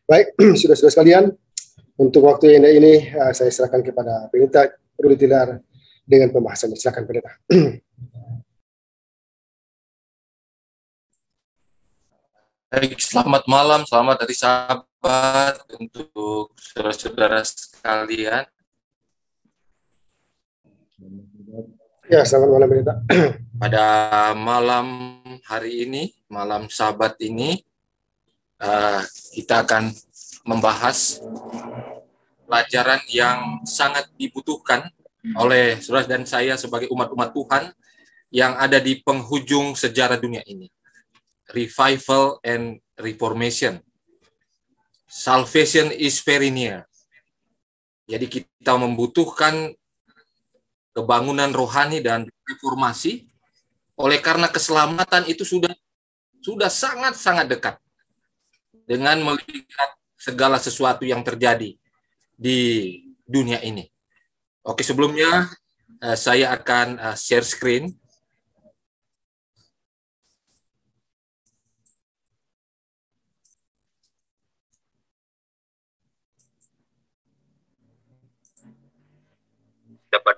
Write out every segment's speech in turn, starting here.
Baik, sudah sekalian, untuk waktu yang ini saya serahkan kepada Pendeta Rudi Tilar dengan pembahasan. Silakan Pendeta. Baik, selamat malam, selamat hari Sabat untuk saudara-saudara sekalian. Ya, selamat malam Pendeta. Pada malam hari ini, malam Sabat ini, kita akan membahas pelajaran yang sangat dibutuhkan oleh saudara dan saya sebagai umat-umat Tuhan yang ada di penghujung sejarah dunia ini. Revival and Reformation. Salvation is very near. Jadi kita membutuhkan kebangunan rohani dan reformasi, oleh karena keselamatan itu sudah sangat-sangat dekat dengan melihat segala sesuatu yang terjadi di dunia ini. Oke, sebelumnya saya akan share screen.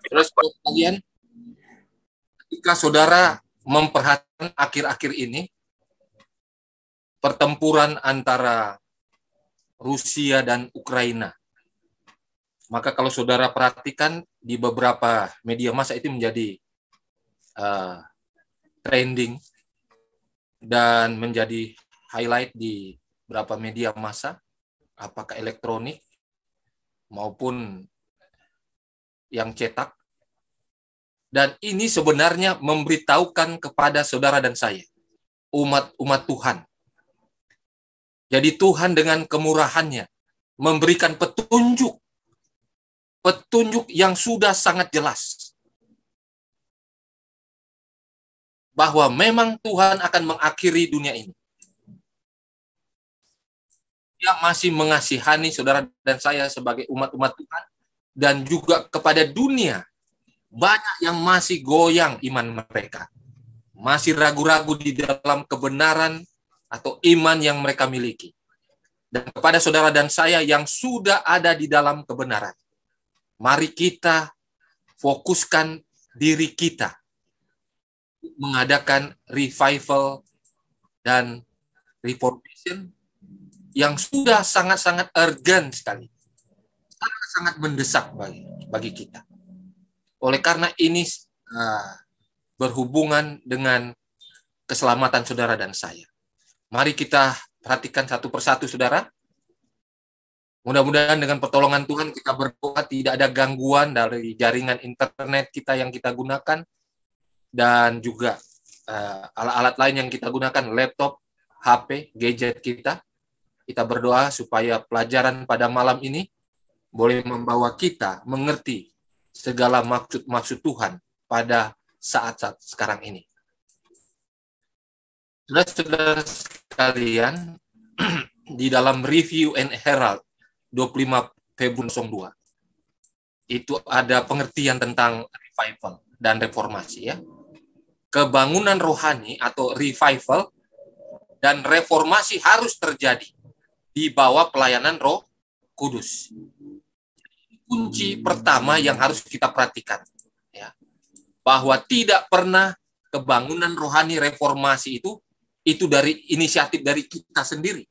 Terus kalian, ketika saudara memperhatikan akhir-akhir ini, pertempuran antara Rusia dan Ukraina, maka kalau saudara perhatikan di beberapa media massa itu menjadi trending dan menjadi highlight di beberapa media massa, apakah elektronik maupun yang cetak. Dan ini sebenarnya memberitahukan kepada saudara dan saya, umat Tuhan. Jadi Tuhan dengan kemurahannya memberikan petunjuk yang sudah sangat jelas bahwa memang Tuhan akan mengakhiri dunia ini. Dia masih mengasihani saudara dan saya sebagai umat-umat Tuhan, dan juga kepada dunia. Banyak yang masih goyang iman mereka, masih ragu-ragu di dalam kebenaran atau iman yang mereka miliki. Dan kepada saudara dan saya yang sudah ada di dalam kebenaran, mari kita fokuskan diri kita mengadakan revival dan reformation yang sudah sangat-sangat urgent sekali, sangat mendesak bagi kita. Oleh karena ini berhubungan dengan keselamatan saudara dan saya. Mari kita perhatikan satu persatu, saudara. Mudah-mudahan dengan pertolongan Tuhan kita berdoa tidak ada gangguan dari jaringan internet kita yang kita gunakan, dan juga alat-alat lain yang kita gunakan, laptop, HP, gadget kita. Kita berdoa supaya pelajaran pada malam ini boleh membawa kita mengerti segala maksud Tuhan pada saat-saat sekarang ini. Saudara-saudara sekalian, di dalam Review and Herald 25 Februari 02, itu ada pengertian tentang revival dan reformasi, ya. Kebangunan rohani atau revival dan reformasi harus terjadi di bawah pelayanan Roh Kudus. Kunci pertama yang harus kita perhatikan, ya, bahwa tidak pernah kebangunan rohani reformasi itu dari inisiatif dari kita sendiri,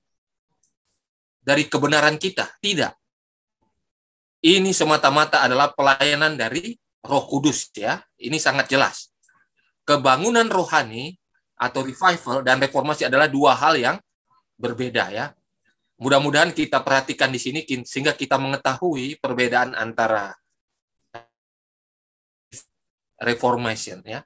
dari kebenaran kita. Tidak. Ini semata-mata adalah pelayanan dari Roh Kudus, ya. Ini sangat jelas. Kebangunan rohani atau revival dan reformasi adalah dua hal yang berbeda, ya. Mudah-mudahan kita perhatikan di sini sehingga kita mengetahui perbedaan antara reformation, ya.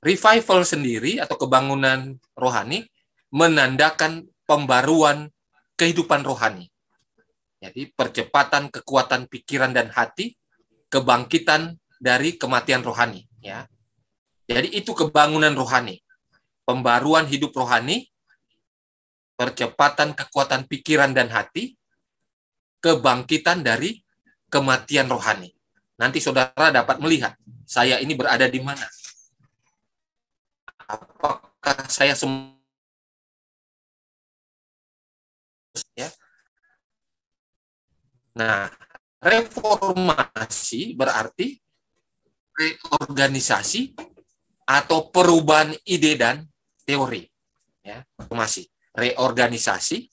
Revival sendiri atau kebangunan rohani menandakan pembaruan kehidupan rohani. Jadi percepatan kekuatan pikiran dan hati, kebangkitan dari kematian rohani, ya. Jadi itu kebangunan rohani, pembaruan hidup rohani, percepatan kekuatan pikiran dan hati, kebangkitan dari kematian rohani. Nanti saudara dapat melihat, saya ini berada di mana. Apakah saya semua, ya, Nah, reformasi berarti reorganisasi atau perubahan ide dan teori. Ya, reformasi, reorganisasi,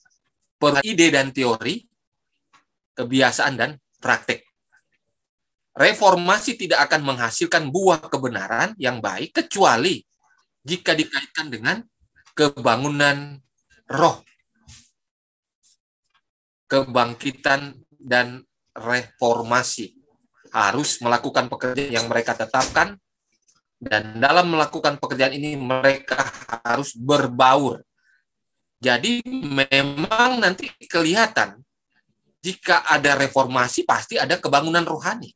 perubahan ide dan teori, kebiasaan dan praktek. Reformasi tidak akan menghasilkan buah kebenaran yang baik kecuali jika dikaitkan dengan kebangunan roh, kebangkitan dan reformasi. Harus melakukan pekerjaan yang mereka tetapkan, dan dalam melakukan pekerjaan ini mereka harus berbaur. Jadi memang nanti kelihatan jika ada reformasi pasti ada kebangunan rohani.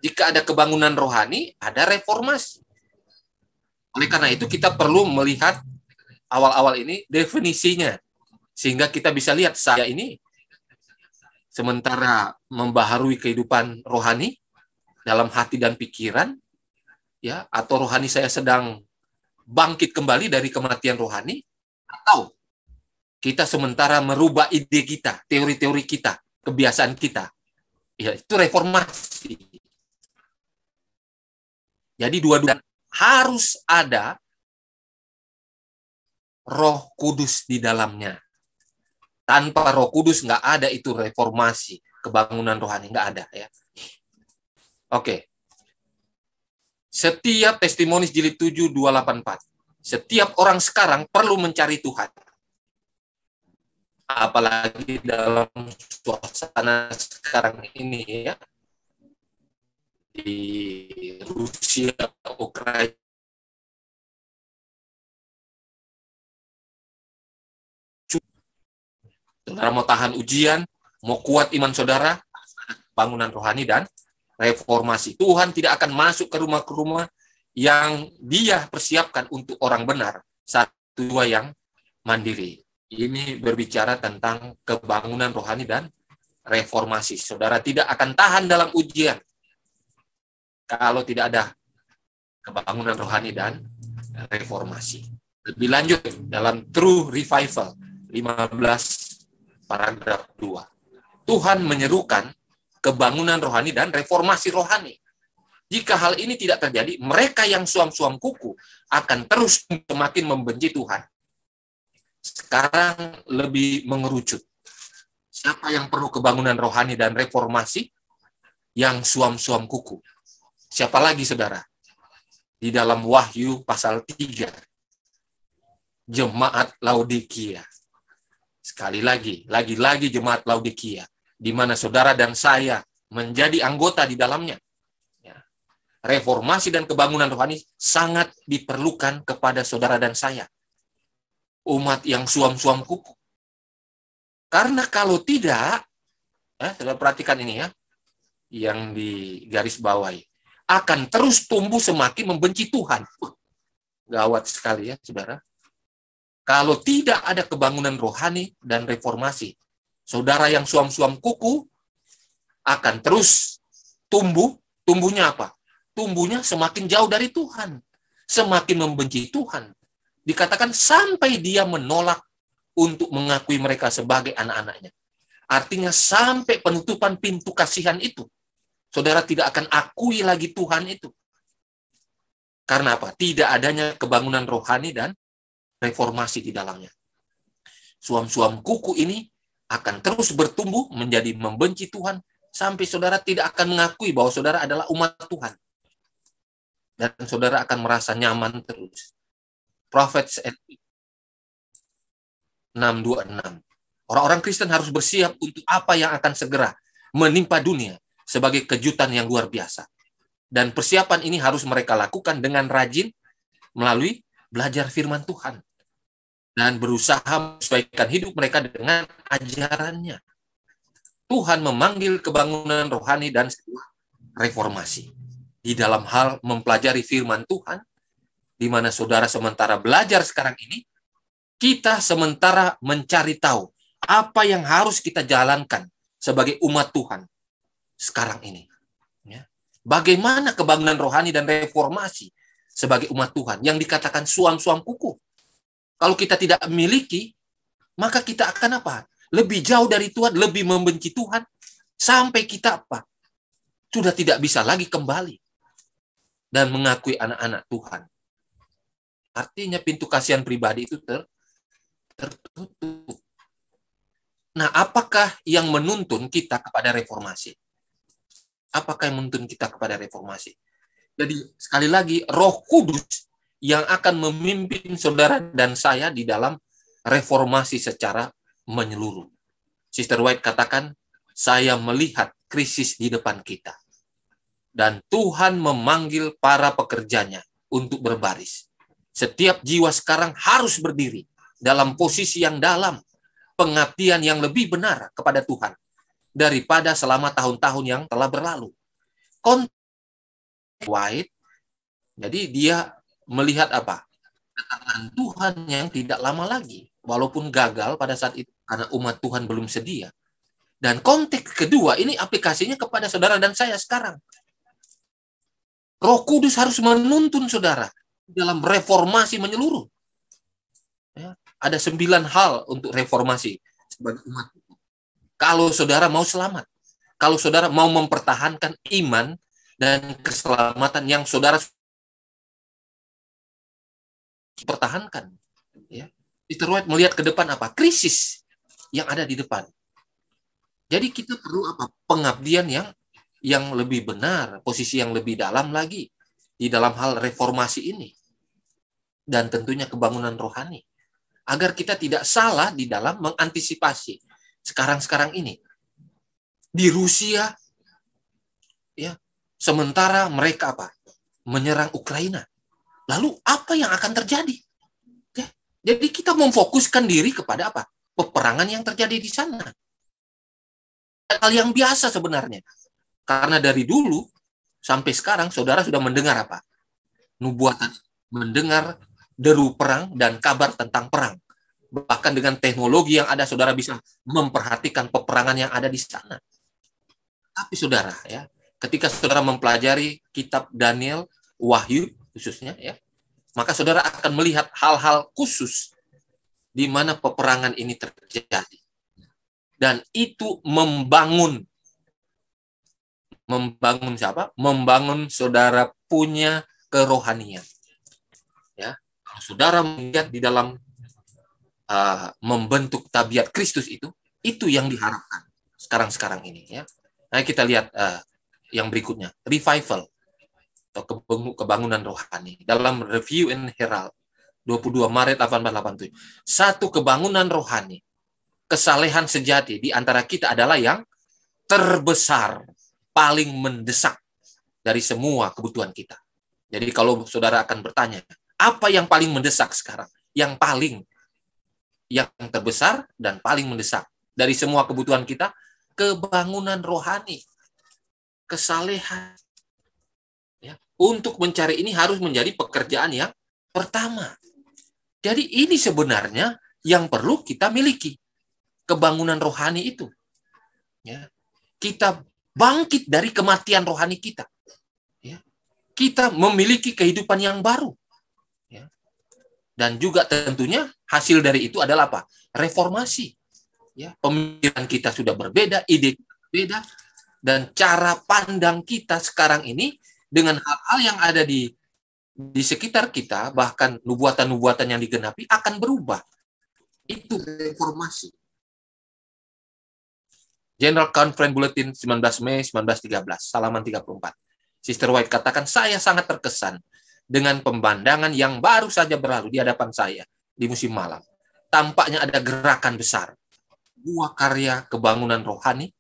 Jika ada kebangunan rohani, ada reformasi. Oleh karena itu kita perlu melihat awal-awal ini definisinya, sehingga kita bisa lihat saya ini sementara membaharui kehidupan rohani dalam hati dan pikiran, ya, atau rohani saya sedang bangkit kembali dari kematian rohani, atau kita sementara merubah ide kita, teori-teori kita, kebiasaan kita. Ya, itu reformasi. Jadi dua-dua harus ada Roh Kudus di dalamnya. Tanpa Roh Kudus nggak ada itu reformasi, kebangunan rohani, nggak ada, ya. Oke. Setiap Testimonies jilid 7 284. Setiap orang sekarang perlu mencari Tuhan. Apalagi dalam suasana sekarang ini, ya. Di Rusia, Ukraina, saudara mau tahan ujian, mau kuat iman saudara, bangunan rohani dan reformasi. Tuhan tidak akan masuk ke rumah yang Dia persiapkan untuk orang benar, satu dua yang mandiri. Ini berbicara tentang kebangunan rohani dan reformasi. Saudara tidak akan tahan dalam ujian kalau tidak ada kebangunan rohani dan reformasi. Lebih lanjut dalam True Revival 15 paragraf 2. Tuhan menyerukan kebangunan rohani dan reformasi rohani. Jika hal ini tidak terjadi, mereka yang suam-suam kuku akan terus semakin membenci Tuhan. Sekarang lebih mengerucut. Siapa yang perlu kebangunan rohani dan reformasi? Yang suam-suam kuku. Siapa lagi, saudara? Di dalam Wahyu pasal 3. Jemaat Laodikia. Sekali lagi jemaat Laodikia, di mana saudara dan saya menjadi anggota di dalamnya. Ya. Reformasi dan kebangunan rohani sangat diperlukan kepada saudara dan saya. Umat yang suam-suam kuku. Karena kalau tidak, saudara perhatikan ini, ya, yang di garis bawahi, akan terus tumbuh semakin membenci Tuhan. Gawat sekali, ya, saudara. Kalau tidak ada kebangunan rohani dan reformasi, saudara yang suam-suam kuku akan terus tumbuh. Tumbuhnya apa? Tumbuhnya semakin jauh dari Tuhan. Semakin membenci Tuhan. Dikatakan sampai dia menolak untuk mengakui mereka sebagai anak-anaknya. Artinya sampai penutupan pintu kasihan itu, saudara tidak akan akui lagi Tuhan itu. Karena apa? Tidak adanya kebangunan rohani dan reformasi di dalamnya. Suam-suam kuku ini akan terus bertumbuh menjadi membenci Tuhan sampai saudara tidak akan mengakui bahwa saudara adalah umat Tuhan. Dan saudara akan merasa nyaman terus. Prophets 6:26. Orang-orang Kristen harus bersiap untuk apa yang akan segera menimpa dunia sebagai kejutan yang luar biasa. Dan persiapan ini harus mereka lakukan dengan rajin melalui belajar firman Tuhan dan berusaha menyesuaikan hidup mereka dengan ajarannya. Tuhan memanggil kebangunan rohani dan reformasi di dalam hal mempelajari firman Tuhan, di mana saudara sementara belajar sekarang ini, kita sementara mencari tahu apa yang harus kita jalankan sebagai umat Tuhan sekarang ini. Ya. Bagaimana kebangunan rohani dan reformasi sebagai umat Tuhan yang dikatakan suam-suam kuku. Kalau kita tidak memiliki, maka kita akan apa? Lebih jauh dari Tuhan, lebih membenci Tuhan. Sampai kita apa? Sudah tidak bisa lagi kembali dan mengakui anak-anak Tuhan. Artinya pintu kasihan pribadi itu tertutup. Nah, apakah yang menuntun kita kepada reformasi? Apakah yang menuntun kita kepada reformasi? Jadi, sekali lagi, Roh Kudus yang akan memimpin saudara dan saya di dalam reformasi secara menyeluruh. Sister White katakan, saya melihat krisis di depan kita. Dan Tuhan memanggil para pekerjanya untuk berbaris. Setiap jiwa sekarang harus berdiri dalam posisi yang dalam, pengabdian yang lebih benar kepada Tuhan daripada selama tahun-tahun yang telah berlalu. White, jadi dia melihat apa? Kedatangan Tuhan yang tidak lama lagi, walaupun gagal pada saat itu karena umat Tuhan belum sedia. Dan konteks kedua ini aplikasinya kepada saudara dan saya sekarang. Roh Kudus harus menuntun saudara dalam reformasi menyeluruh. Ya, ada 9 hal untuk reformasi sebagai umat. Kalau saudara mau selamat, kalau saudara mau mempertahankan iman dan keselamatan yang saudara pertahankan, ya. Sister White melihat ke depan apa? Krisis yang ada di depan. Jadi kita perlu apa? Pengabdian yang lebih benar, posisi yang lebih dalam lagi di dalam hal reformasi ini. Dan tentunya kebangunan rohani. Agar kita tidak salah di dalam mengantisipasi sekarang ini. Di Rusia, ya, sementara mereka apa? Menyerang Ukraina. Lalu apa yang akan terjadi? Ya, jadi kita memfokuskan diri kepada apa? Peperangan yang terjadi di sana. Hal yang biasa sebenarnya. Karena dari dulu sampai sekarang saudara sudah mendengar apa? Nubuatan, mendengar deru perang dan kabar tentang perang. Bahkan dengan teknologi yang ada saudara bisa memperhatikan peperangan yang ada di sana. Tapi saudara, ya, ketika saudara mempelajari kitab Daniel, Wahyu khususnya, ya, maka saudara akan melihat hal-hal khusus di mana peperangan ini terjadi. Dan itu membangun siapa? Membangun saudara punya kerohanian. Ya, kalau saudara melihat di dalam membentuk tabiat Kristus itu yang diharapkan sekarang ini. Ya, nah kita lihat yang berikutnya, revival atau kebangunan rohani dalam Review and Herald 22 Maret 1887. Satu kebangunan rohani, kesalehan sejati di antara kita adalah yang terbesar, paling mendesak dari semua kebutuhan kita. Jadi kalau saudara akan bertanya, apa yang paling mendesak sekarang? Yang terbesar dan paling mendesak dari semua kebutuhan kita, kebangunan rohani, kesalehan. Ya, untuk mencari ini harus menjadi pekerjaan yang pertama. Jadi ini sebenarnya yang perlu kita miliki. Kebangunan rohani itu. Ya. Kita bangkit dari kematian rohani kita. Ya. Kita memiliki kehidupan yang baru. Ya. Dan juga tentunya hasil dari itu adalah apa? Reformasi. Ya. Pemikiran kita sudah berbeda, ide kita berbeda, dan cara pandang kita sekarang ini dengan hal-hal yang ada di sekitar kita, bahkan nubuatan-nubuatan yang digenapi akan berubah. Itu reformasi. General Conference Bulletin 19 Mei 1913, halaman 34. Sister White katakan, saya sangat terkesan dengan pemandangan yang baru saja berlalu di hadapan saya di musim malam. Tampaknya ada gerakan besar. Buah karya kebangunan rohani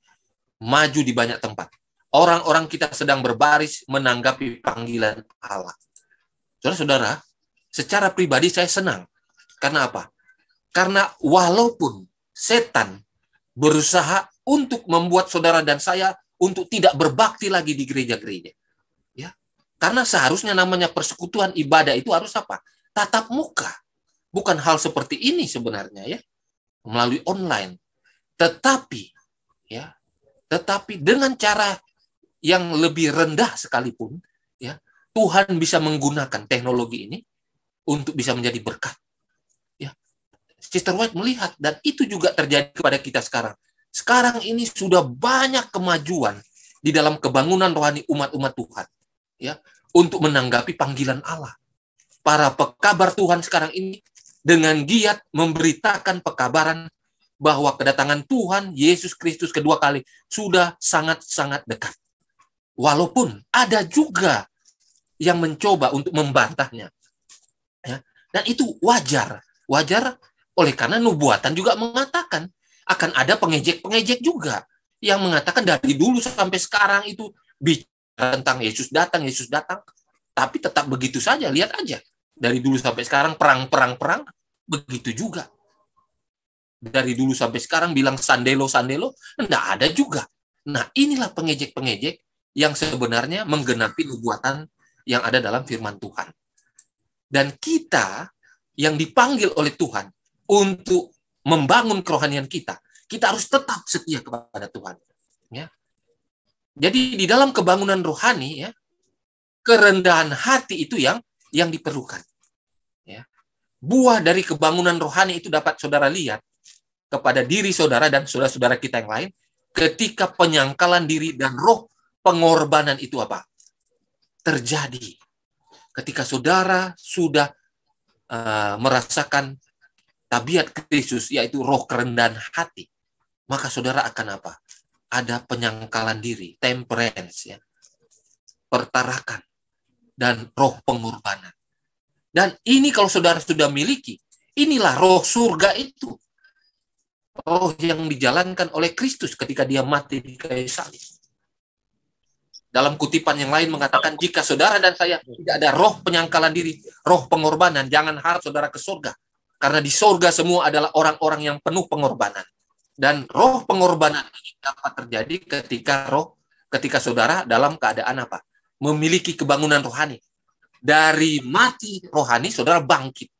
maju di banyak tempat. Orang-orang kita sedang berbaris menanggapi panggilan Allah. Saudara-saudara, secara pribadi saya senang. Karena apa? Karena walaupun setan berusaha untuk membuat saudara dan saya untuk tidak berbakti lagi di gereja-gereja. Ya. Karena seharusnya namanya persekutuan ibadah itu harus apa? Tatap muka. Bukan hal seperti ini sebenarnya, ya. Melalui online. Tetapi dengan cara yang lebih rendah sekalipun, ya, Tuhan bisa menggunakan teknologi ini untuk bisa menjadi berkat. Ya. Sister White melihat, dan itu juga terjadi kepada kita sekarang. sekarang ini sudah banyak kemajuan di dalam kebangunan rohani umat-umat Tuhan, ya, untuk menanggapi panggilan Allah. Para pekabar Tuhan sekarang ini dengan giat memberitakan pekabaran bahwa kedatangan Tuhan Yesus Kristus kedua kali sudah sangat-sangat dekat. Walaupun ada juga yang mencoba untuk membantahnya. Ya. Dan itu wajar. Wajar oleh karena nubuatan juga mengatakan akan ada pengejek-pengejek juga yang mengatakan dari dulu sampai sekarang itu bicara tentang Yesus datang, tapi tetap begitu saja. Lihat aja. Dari dulu sampai sekarang perang, begitu juga. Dari dulu sampai sekarang bilang sandelo, enggak ada juga. Nah, inilah pengejek-pengejek yang sebenarnya menggenapi nubuatan yang ada dalam firman Tuhan. Dan kita yang dipanggil oleh Tuhan untuk membangun kerohanian kita harus tetap setia kepada Tuhan. Ya. Jadi di dalam kebangunan rohani, ya, kerendahan hati itu yang diperlukan. Ya. Buah dari kebangunan rohani itu dapat saudara lihat kepada diri saudara dan saudara-saudara kita yang lain ketika penyangkalan diri dan roh pengorbanan itu apa? Terjadi. Ketika saudara sudah merasakan tabiat Kristus, yaitu roh kerendahan hati, maka saudara akan apa? Ada penyangkalan diri, temperance, ya, pertarakan, dan roh pengorbanan. Dan ini kalau saudara sudah miliki, inilah roh surga itu. Roh yang dijalankan oleh Kristus ketika dia mati di kayu salib. Dalam kutipan yang lain mengatakan, jika saudara dan saya tidak ada roh penyangkalan diri, roh pengorbanan, jangan harap saudara ke surga. Karena di surga semua adalah orang-orang yang penuh pengorbanan. Dan roh pengorbanan ini dapat terjadi ketika saudara dalam keadaan apa? Memiliki kebangunan rohani. Dari mati rohani, saudara bangkit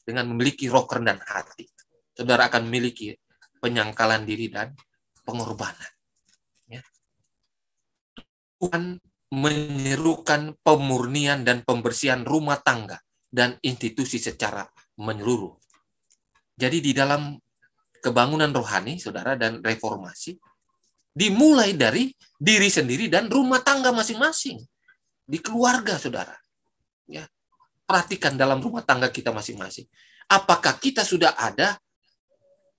dengan memiliki roh kerendahan hati. Saudara akan memiliki penyangkalan diri dan pengorbanan. Ya. Tuhan menyerukan pemurnian dan pembersihan rumah tangga dan institusi secara menyeluruh. Jadi di dalam kebangunan rohani, saudara, dan reformasi, dimulai dari diri sendiri dan rumah tangga masing-masing. Di keluarga, saudara. Ya. Perhatikan dalam rumah tangga kita masing-masing. Apakah kita sudah ada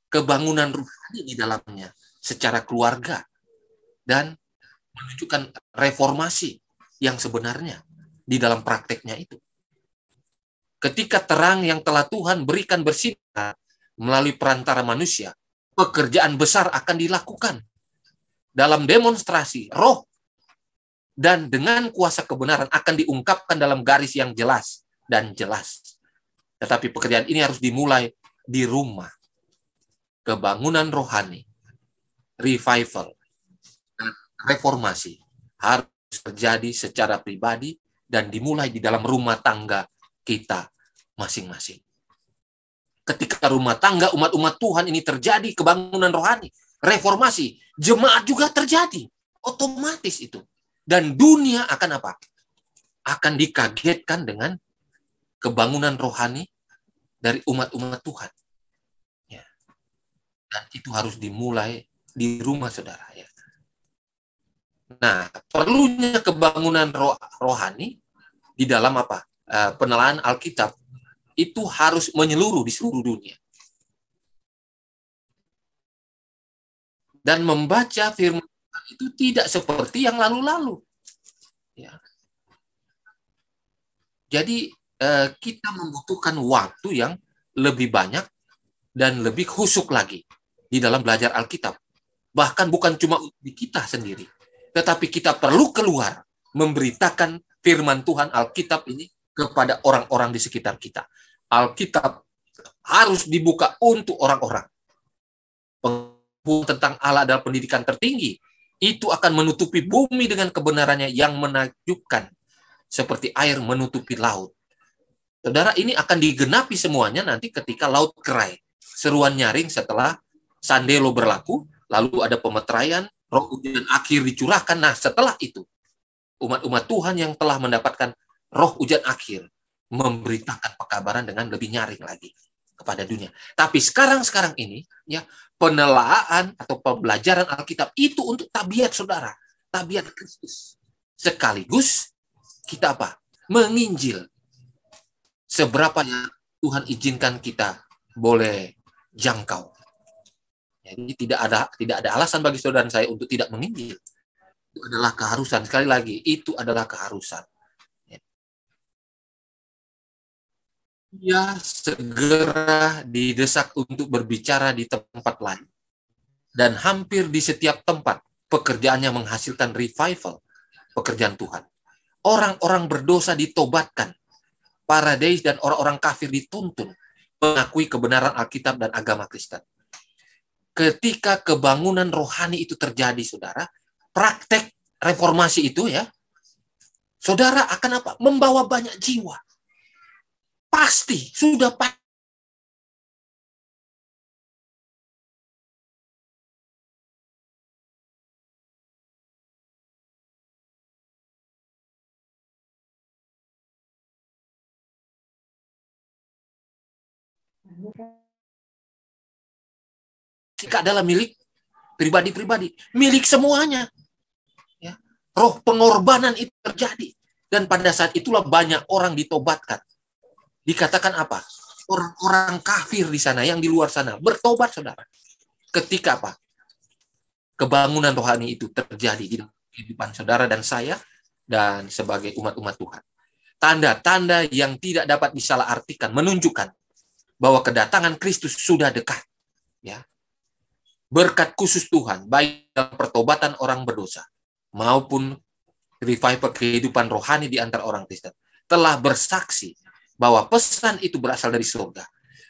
kebangunan rohani di dalamnya secara keluarga dan menunjukkan reformasi yang sebenarnya di dalam prakteknya itu. Ketika terang yang telah Tuhan berikan bersinar melalui perantara manusia, pekerjaan besar akan dilakukan dalam demonstrasi roh dan dengan kuasa kebenaran akan diungkapkan dalam garis yang jelas dan jelas. Tetapi pekerjaan ini harus dimulai di rumah. Kebangunan rohani, revival, dan reformasi harus terjadi secara pribadi dan dimulai di dalam rumah tangga kita masing-masing. Ketika rumah tangga umat-umat Tuhan ini terjadi kebangunan rohani, reformasi, jemaat juga terjadi. Otomatis itu. Dan dunia akan apa? Akan dikagetkan dengan kebangunan rohani dari umat-umat Tuhan. Dan itu harus dimulai di rumah saudara. Ya. Nah, perlunya kebangunan rohani di dalam apa? Penelaahan Alkitab itu harus menyeluruh di seluruh dunia. Dan membaca firman Tuhan itu tidak seperti yang lalu-lalu. Ya. Jadi kita membutuhkan waktu yang lebih banyak dan lebih khusyuk lagi di dalam belajar Alkitab. Bahkan bukan cuma di kita sendiri, tetapi kita perlu keluar memberitakan firman Tuhan Alkitab ini kepada orang-orang di sekitar kita. Alkitab harus dibuka untuk orang-orang. Pengetahuan tentang Allah adalah pendidikan tertinggi. Itu akan menutupi bumi dengan kebenarannya yang menakjubkan, seperti air menutupi laut. Saudara, ini akan digenapi semuanya nanti ketika laut kerai. Seruan nyaring setelah sandelo berlaku, lalu ada pemeteraian, roh hujan akhir dicurahkan. Nah, setelah itu, umat-umat Tuhan yang telah mendapatkan roh hujan akhir memberitakan pekabaran dengan lebih nyaring lagi. kepada dunia. Tapi sekarang ini, ya, penelaahan atau pembelajaran Alkitab itu untuk tabiat saudara, tabiat Kristus. Sekaligus kita apa? Menginjil. Seberapa yang Tuhan izinkan kita boleh jangkau. Jadi tidak ada alasan bagi saudara dan saya untuk tidak menginjil. Itu adalah keharusan. Sekali lagi, itu adalah keharusan. Ia segera didesak untuk berbicara di tempat lain. Dan hampir di setiap tempat, pekerjaannya menghasilkan revival, pekerjaan Tuhan. Orang-orang berdosa ditobatkan. Para deis dan orang-orang kafir dituntun mengakui kebenaran Alkitab dan agama Kristen. Ketika kebangunan rohani itu terjadi, saudara, praktek reformasi itu, ya, saudara akan apa? Membawa banyak jiwa. Pasti, sudah pasti. Adalah milik pribadi-pribadi, milik semuanya. Ya. Roh pengorbanan itu terjadi. Dan pada saat itulah banyak orang ditobatkan. Dikatakan apa? Orang-orang kafir di sana, yang di luar sana, bertobat, saudara. Ketika apa? Kebangunan rohani itu terjadi di kehidupan saudara dan saya, dan sebagai umat-umat Tuhan. Tanda-tanda yang tidak dapat disalahartikan menunjukkan bahwa kedatangan Kristus sudah dekat. Ya. Berkat khusus Tuhan, baik dalam pertobatan orang berdosa, maupun revival kehidupan rohani di antara orang Kristen, telah bersaksi bahwa pesan itu berasal dari surga.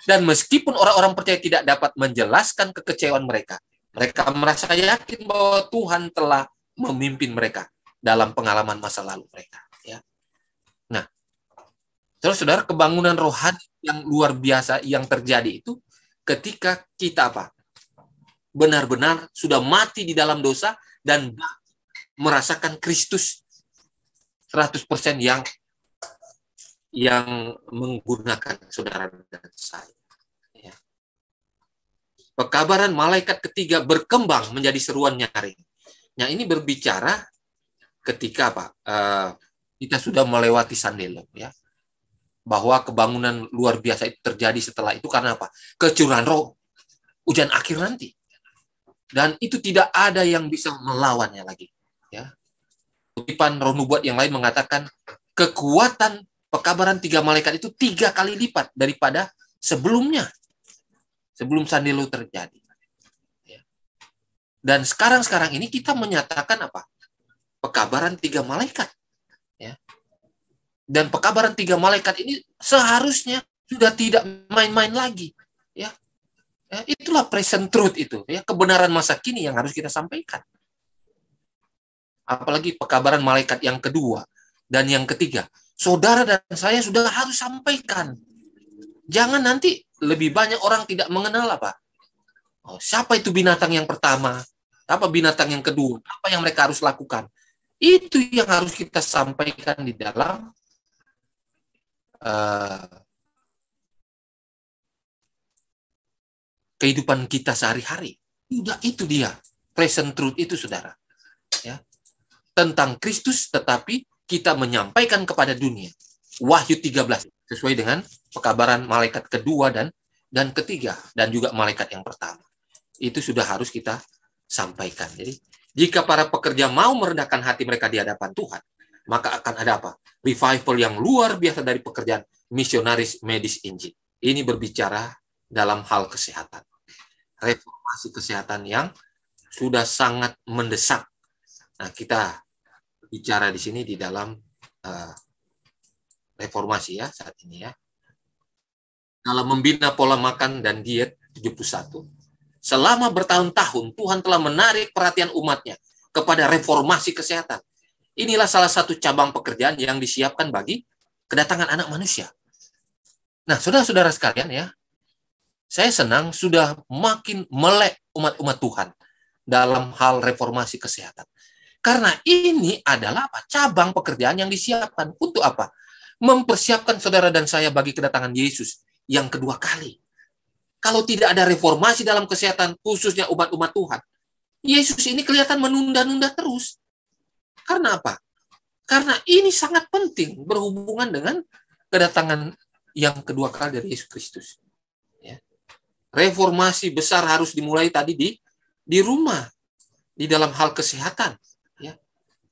Dan meskipun orang-orang percaya tidak dapat menjelaskan kekecewaan mereka, mereka merasa yakin bahwa Tuhan telah memimpin mereka dalam pengalaman masa lalu mereka. Ya. Nah, saudara, kebangunan rohani yang luar biasa yang terjadi itu ketika kita apa? Benar-benar sudah mati di dalam dosa dan merasakan Kristus 100% yang menggunakan saudara dan saya. Ya. Pekabaran malaikat ketiga berkembang menjadi seruan nyaring. Nah, ini berbicara ketika apa? Kita sudah melewati Sandelo, ya. Bahwa kebangunan luar biasa itu terjadi setelah itu karena apa? Kecurahan roh, ujian akhir nanti. Dan itu tidak ada yang bisa melawannya lagi. Ya. Kutipan Roh Nubuat yang lain mengatakan kekuatan pekabaran 3 malaikat itu 3 kali lipat daripada sebelumnya. Sebelum Sandelo terjadi. Ya. Dan sekarang ini kita menyatakan apa? Pekabaran 3 malaikat. Ya. Dan pekabaran 3 malaikat ini seharusnya sudah tidak main-main lagi. Ya. Ya, itulah present truth itu. Ya. Kebenaran masa kini yang harus kita sampaikan. Apalagi pekabaran malaikat yang kedua dan yang ketiga. Saudara dan saya sudah harus sampaikan. Jangan nanti lebih banyak orang tidak mengenal apa. Oh, siapa itu binatang yang pertama? Apa binatang yang kedua? Apa yang mereka harus lakukan? Itu yang harus kita sampaikan di dalam kehidupan kita sehari-hari. Itu dia. Present truth itu, saudara. Ya. Tentang Kristus, tetapi kita menyampaikan kepada dunia. Wahyu 13 sesuai dengan pekabaran malaikat kedua dan ketiga dan juga malaikat yang pertama. Itu sudah harus kita sampaikan. Jadi, jika para pekerja mau merendahkan hati mereka di hadapan Tuhan, maka akan ada apa? Revival yang luar biasa dari pekerjaan misionaris medis Injil. Ini berbicara dalam hal kesehatan. Reformasi kesehatan yang sudah sangat mendesak. Nah, kita bicara di sini di dalam reformasi ya saat ini ya. Dalam membina pola makan dan diet 71. Selama bertahun-tahun Tuhan telah menarik perhatian umatnya kepada reformasi kesehatan. Inilah salah satu cabang pekerjaan yang disiapkan bagi kedatangan Anak Manusia. Nah, saudara-saudara sekalian ya, saya senang sudah makin melek umat-umat Tuhan dalam hal reformasi kesehatan. Karena ini adalah apa? Cabang pekerjaan yang disiapkan. Untuk apa? Mempersiapkan saudara dan saya bagi kedatangan Yesus yang kedua kali. Kalau tidak ada reformasi dalam kesehatan, khususnya umat-umat Tuhan, Yesus ini kelihatan menunda-nunda terus. Karena apa? Karena ini sangat penting berhubungan dengan kedatangan yang kedua kali dari Yesus Kristus. Ya. Reformasi besar harus dimulai tadi di rumah, di dalam hal kesehatan. Ya.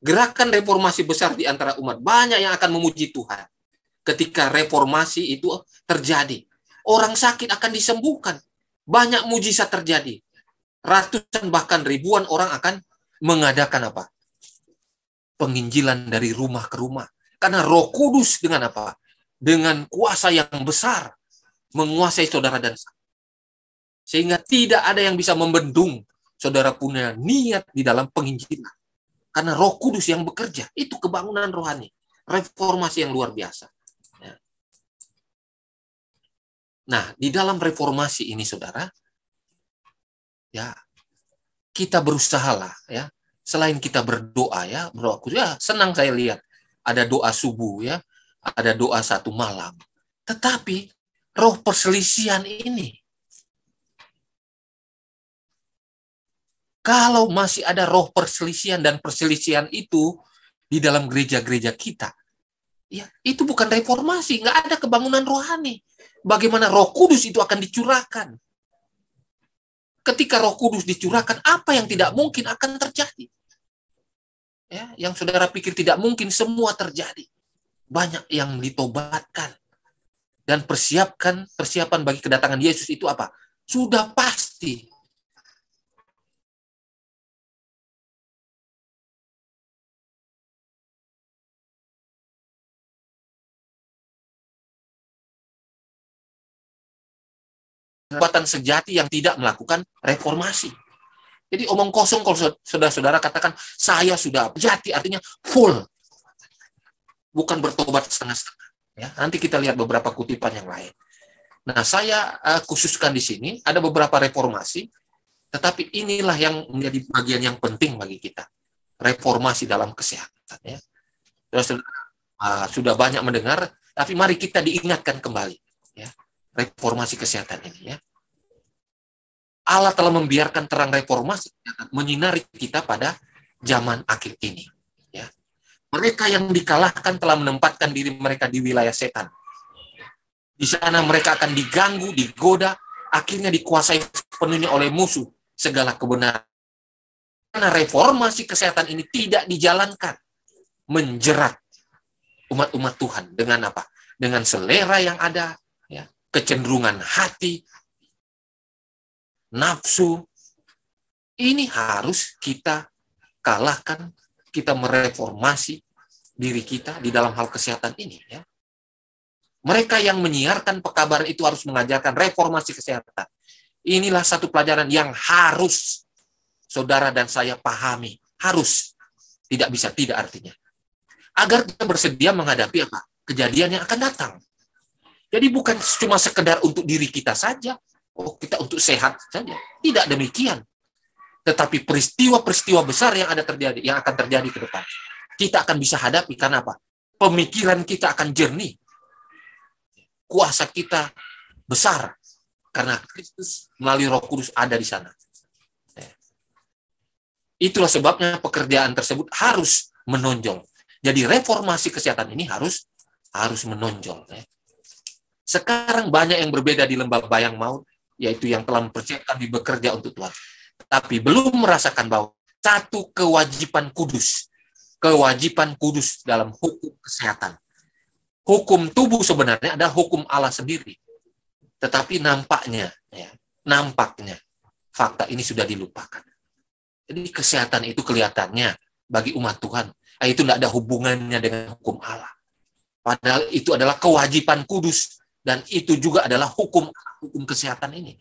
Gerakan reformasi besar di antara umat, banyak yang akan memuji Tuhan. Ketika reformasi itu terjadi, orang sakit akan disembuhkan. Banyak mujizat terjadi. Ratusan bahkan ribuan orang akan mengadakan apa? Penginjilan dari rumah ke rumah. Karena Roh Kudus dengan apa? Dengan kuasa yang besar menguasai saudara dan saya. Sehingga tidak ada yang bisa membendung saudara punya niat di dalam penginjilan. Karena Roh Kudus yang bekerja, itu kebangunan rohani. Reformasi yang luar biasa. Nah, di dalam reformasi ini, saudara, ya kita berusahalah, ya. Selain kita berdoa, ya, senang saya lihat ada doa subuh, ya, ada doa satu malam. Tetapi roh perselisihan ini, kalau masih ada roh perselisihan dan perselisihan itu di dalam gereja-gereja kita, ya, itu bukan reformasi, nggak ada kebangunan rohani. Bagaimana Roh Kudus itu akan dicurahkan? Ketika Roh Kudus dicurahkan, apa yang tidak mungkin akan terjadi? Ya, yang saudara pikir tidak mungkin, semua terjadi. Banyak yang ditobatkan. Dan persiapan bagi kedatangan Yesus itu apa? Sudah pasti. Kekuatan sejati yang tidak melakukan reformasi. Jadi omong kosong kalau saudara-saudara katakan, saya sudah jati, artinya full. Bukan bertobat setengah-setengah. Ya, nanti kita lihat beberapa kutipan yang lain. Nah, saya khususkan di sini, ada beberapa reformasi, tetapi inilah yang menjadi bagian yang penting bagi kita. Reformasi dalam kesehatan. Ya. Sudah banyak mendengar, tapi mari kita diingatkan kembali. Ya. Reformasi kesehatan ini, ya. Allah telah membiarkan terang reformasi menyinari kita pada zaman akhir ini, ya. Mereka yang dikalahkan telah menempatkan diri mereka di wilayah setan. Di sana mereka akan diganggu, digoda, akhirnya dikuasai penuhnya oleh musuh segala kebenaran. Karena reformasi kesehatan ini tidak dijalankan, menjerat umat-umat Tuhan dengan apa? Dengan selera yang ada, ya, kecenderungan hati, nafsu. Ini harus kita kalahkan, kita mereformasi diri kita di dalam hal kesehatan ini, ya. Mereka yang menyiarkan pekabaran itu harus mengajarkan reformasi kesehatan. Inilah satu pelajaran yang harus saudara dan saya pahami. Harus. Tidak bisa tidak artinya. Agar kita bersedia menghadapi apa? Kejadian yang akan datang. Jadi bukan cuma sekedar untuk diri kita saja. Oh, kita untuk sehat saja. Tidak demikian. Tetapi peristiwa-peristiwa besar yang akan terjadi ke depan, kita akan bisa hadapi. Karena apa? Pemikiran kita akan jernih. Kuasa kita besar. Karena Kristus melalui Roh Kudus ada di sana. Itulah sebabnya pekerjaan tersebut harus menonjol. Jadi reformasi kesehatan ini harus menonjol. Sekarang banyak yang berbeda di lembah bayang maut, yaitu yang telah mempersiapkan di bekerja untuk Tuhan. Tapi belum merasakan bahwa satu kewajiban kudus dalam hukum kesehatan. Hukum tubuh sebenarnya adalah hukum Allah sendiri. Tetapi nampaknya fakta ini sudah dilupakan. Jadi kesehatan itu kelihatannya bagi umat Tuhan, itu tidak ada hubungannya dengan hukum Allah. Padahal itu adalah kewajiban kudus, dan itu juga adalah hukum kesehatan ini.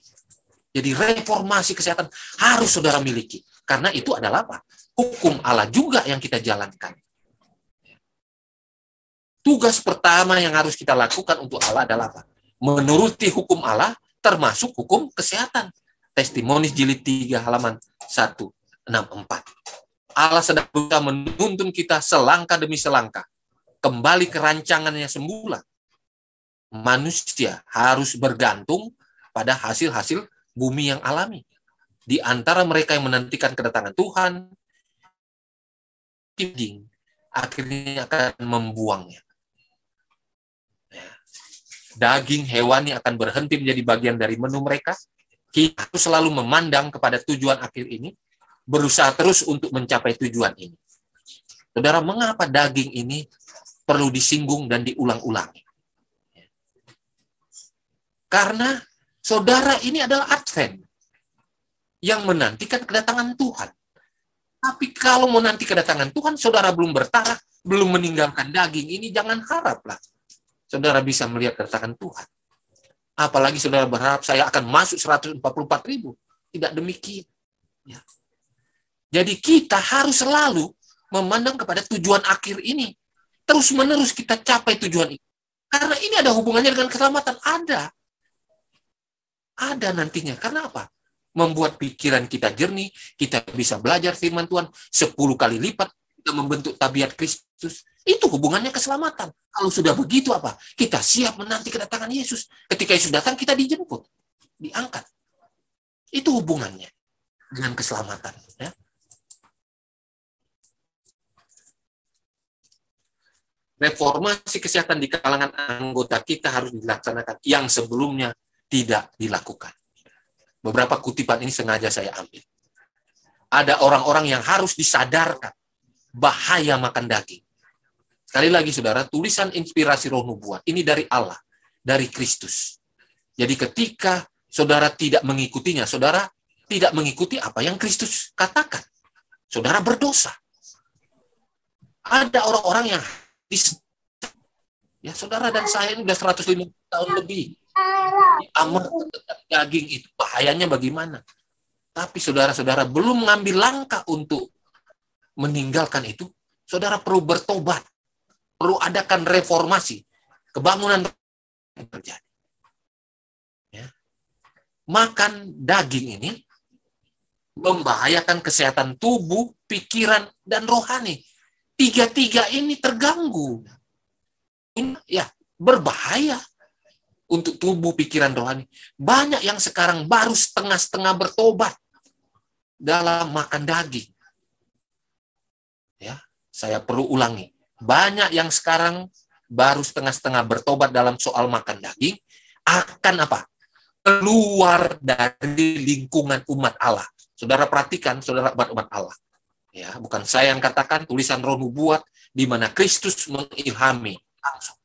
Jadi reformasi kesehatan harus saudara miliki. Karena itu adalah apa? Hukum Allah juga yang kita jalankan. Tugas pertama yang harus kita lakukan untuk Allah adalah apa? Menuruti hukum Allah, termasuk hukum kesehatan. Testimoni jilid 3 halaman 164. Allah sedang berusaha menuntun kita selangkah demi selangkah kembali ke rancangannya semula. Manusia harus bergantung pada hasil-hasil bumi yang alami. Di antara mereka yang menantikan kedatangan Tuhan, akhirnya akan membuangnya. Daging hewani akan berhenti menjadi bagian dari menu mereka. Kita harus selalu memandang kepada tujuan akhir ini, berusaha terus untuk mencapai tujuan ini. Saudara, mengapa daging ini perlu disinggung dan diulang-ulangi? Karena saudara ini adalah Advent yang menantikan kedatangan Tuhan. Tapi kalau menanti kedatangan Tuhan, saudara belum bertaraf, belum meninggalkan daging ini, jangan haraplah saudara bisa melihat kedatangan Tuhan. Apalagi saudara berharap saya akan masuk 144.000. Tidak demikian. Ya. Jadi kita harus selalu memandang kepada tujuan akhir ini. Terus-menerus kita capai tujuan ini. Karena ini ada hubungannya dengan keselamatan. Ada nantinya. Karena apa? Membuat pikiran kita jernih, kita bisa belajar firman Tuhan 10 kali lipat, kita membentuk tabiat Kristus. Itu hubungannya keselamatan. Kalau sudah begitu apa? Kita siap menanti kedatangan Yesus. Ketika Yesus datang, kita dijemput, diangkat. Itu hubungannya dengan keselamatan. Ya. Reformasi kesehatan di kalangan anggota kita harus dilaksanakan yang sebelumnya tidak dilakukan. Beberapa kutipan ini sengaja saya ambil. Ada orang-orang yang harus disadarkan bahaya makan daging. Sekali lagi saudara, tulisan inspirasi roh nubuat ini dari Allah, dari Kristus. Jadi ketika saudara tidak mengikutinya, saudara tidak mengikuti apa yang Kristus katakan. Saudara berdosa. Ada orang-orang yang ya saudara dan saya ini sudah 150 tahun lebih. Amat daging itu bahayanya bagaimana? Tapi saudara-saudara belum mengambil langkah untuk meninggalkan itu, saudara perlu bertobat, perlu adakan reformasi, kebangunan yang terjadi. Ya. Makan daging ini membahayakan kesehatan tubuh, pikiran, dan rohani. Tiga-tiga ini terganggu. Ini ya berbahaya untuk tubuh, pikiran, rohani. Banyak yang sekarang baru setengah-setengah bertobat dalam makan daging. Ya, saya perlu ulangi. Banyak yang sekarang baru setengah-setengah bertobat dalam soal makan daging, akan apa? Keluar dari lingkungan umat Allah. Saudara perhatikan, saudara umat Allah. Ya, bukan saya yang katakan, tulisan roh nubuat di mana Kristus mengilhami langsung.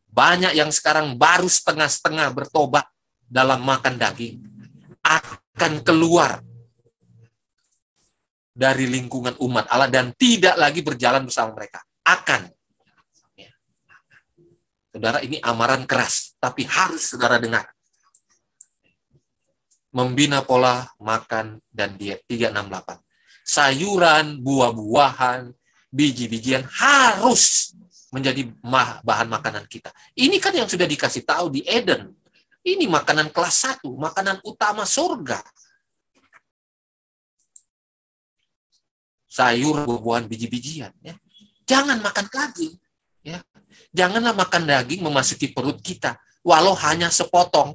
Banyak yang sekarang baru setengah-setengah bertobat dalam makan daging, akan keluar dari lingkungan umat Allah dan tidak lagi berjalan bersama mereka. Akan. Ya. Saudara, ini amaran keras, tapi harus saudara dengar. Membina pola makan dan diet 368. Sayuran, buah-buahan, biji-bijian harus menjadi bahan makanan kita. Ini kan yang sudah dikasih tahu di Eden. Ini makanan kelas 1, makanan utama surga. Sayur, buah-buahan, biji-bijian. Ya. Jangan makan daging. Ya. Janganlah makan daging memasuki perut kita, walau hanya sepotong.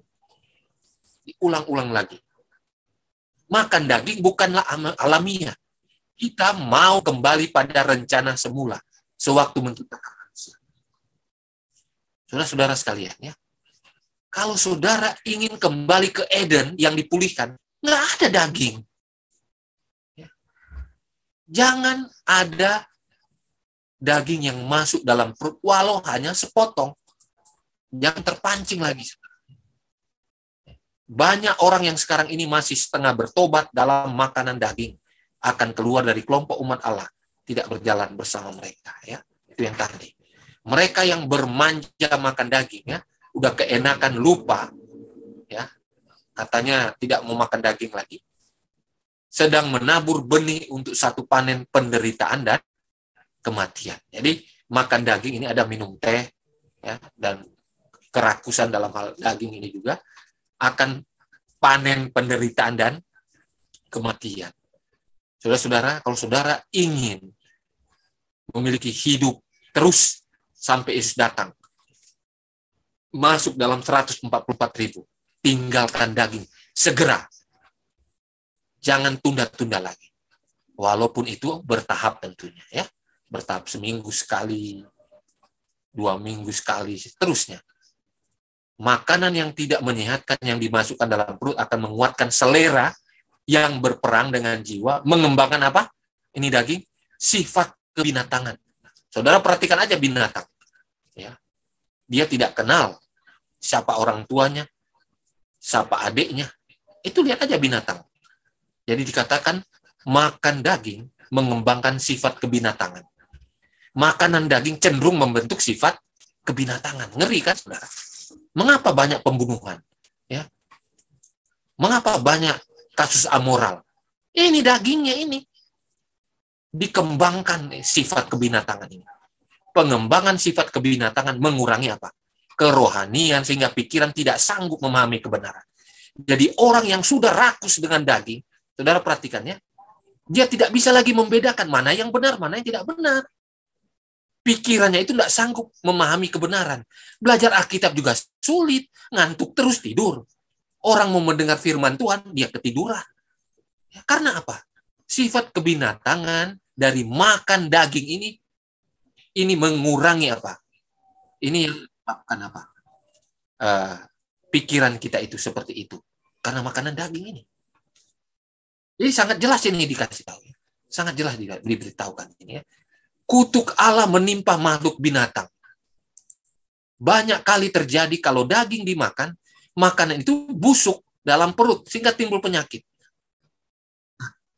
Diulang-ulang lagi. Makan daging bukanlah alamiah. Kita mau kembali pada rencana semula, sewaktu menciptakan manusia. Saudara-saudara sekalian, ya. Kalau saudara ingin kembali ke Eden yang dipulihkan, nggak ada daging. Jangan ada daging yang masuk dalam perut, walau hanya sepotong. Jangan terpancing lagi. Banyak orang yang sekarang ini masih setengah bertobat dalam makanan daging, akan keluar dari kelompok umat Allah, tidak berjalan bersama mereka. Ya, itu yang tadi. Mereka yang bermanja makan daging, ya, udah keenakan lupa, ya, katanya tidak mau makan daging lagi. Sedang menabur benih untuk satu panen penderitaan dan kematian. Jadi makan daging ini ada minum teh, ya, dan kerakusan dalam hal daging ini juga akan panen penderitaan dan kematian. Saudara-saudara, kalau saudara ingin memiliki hidup terus sampai Yesus datang, masuk dalam 144.000, tinggalkan daging segera. Jangan tunda-tunda lagi. Walaupun itu bertahap tentunya ya. Bertahap, seminggu sekali, 2 minggu sekali, seterusnya. Makanan yang tidak menyehatkan yang dimasukkan dalam perut akan menguatkan selera yang berperang dengan jiwa, mengembangkan apa? Ini daging, sifat kebinatangan. Saudara perhatikan aja binatang. Ya. Dia tidak kenal siapa orang tuanya, siapa adiknya. Itu lihat aja binatang. Jadi dikatakan makan daging mengembangkan sifat kebinatangan. Makanan daging cenderung membentuk sifat kebinatangan. Ngeri kan, saudara? Mengapa banyak pembunuhan? Ya. Mengapa banyak kasus amoral? Ini dagingnya ini. Dikembangkan sifat kebinatangan ini. Pengembangan sifat kebinatangan mengurangi apa? Kerohanian, sehingga pikiran tidak sanggup memahami kebenaran. Jadi orang yang sudah rakus dengan daging, saudara perhatikan ya, dia tidak bisa lagi membedakan mana yang benar, mana yang tidak benar. Pikirannya itu tidak sanggup memahami kebenaran. Belajar Alkitab juga sulit, ngantuk terus tidur. Orang mau mendengar firman Tuhan, dia ketiduran. Ya, karena apa? Sifat kebinatangan dari makan daging ini mengurangi apa? Ini yang menyebabkan apa? Pikiran kita itu seperti itu. Karena makanan daging ini. Jadi sangat jelas ini dikasih tahu. Sangat jelas diberitahukan ini ya. Kutuk Allah menimpa makhluk binatang. Banyak kali terjadi kalau daging dimakan, makanan itu busuk dalam perut sehingga timbul penyakit.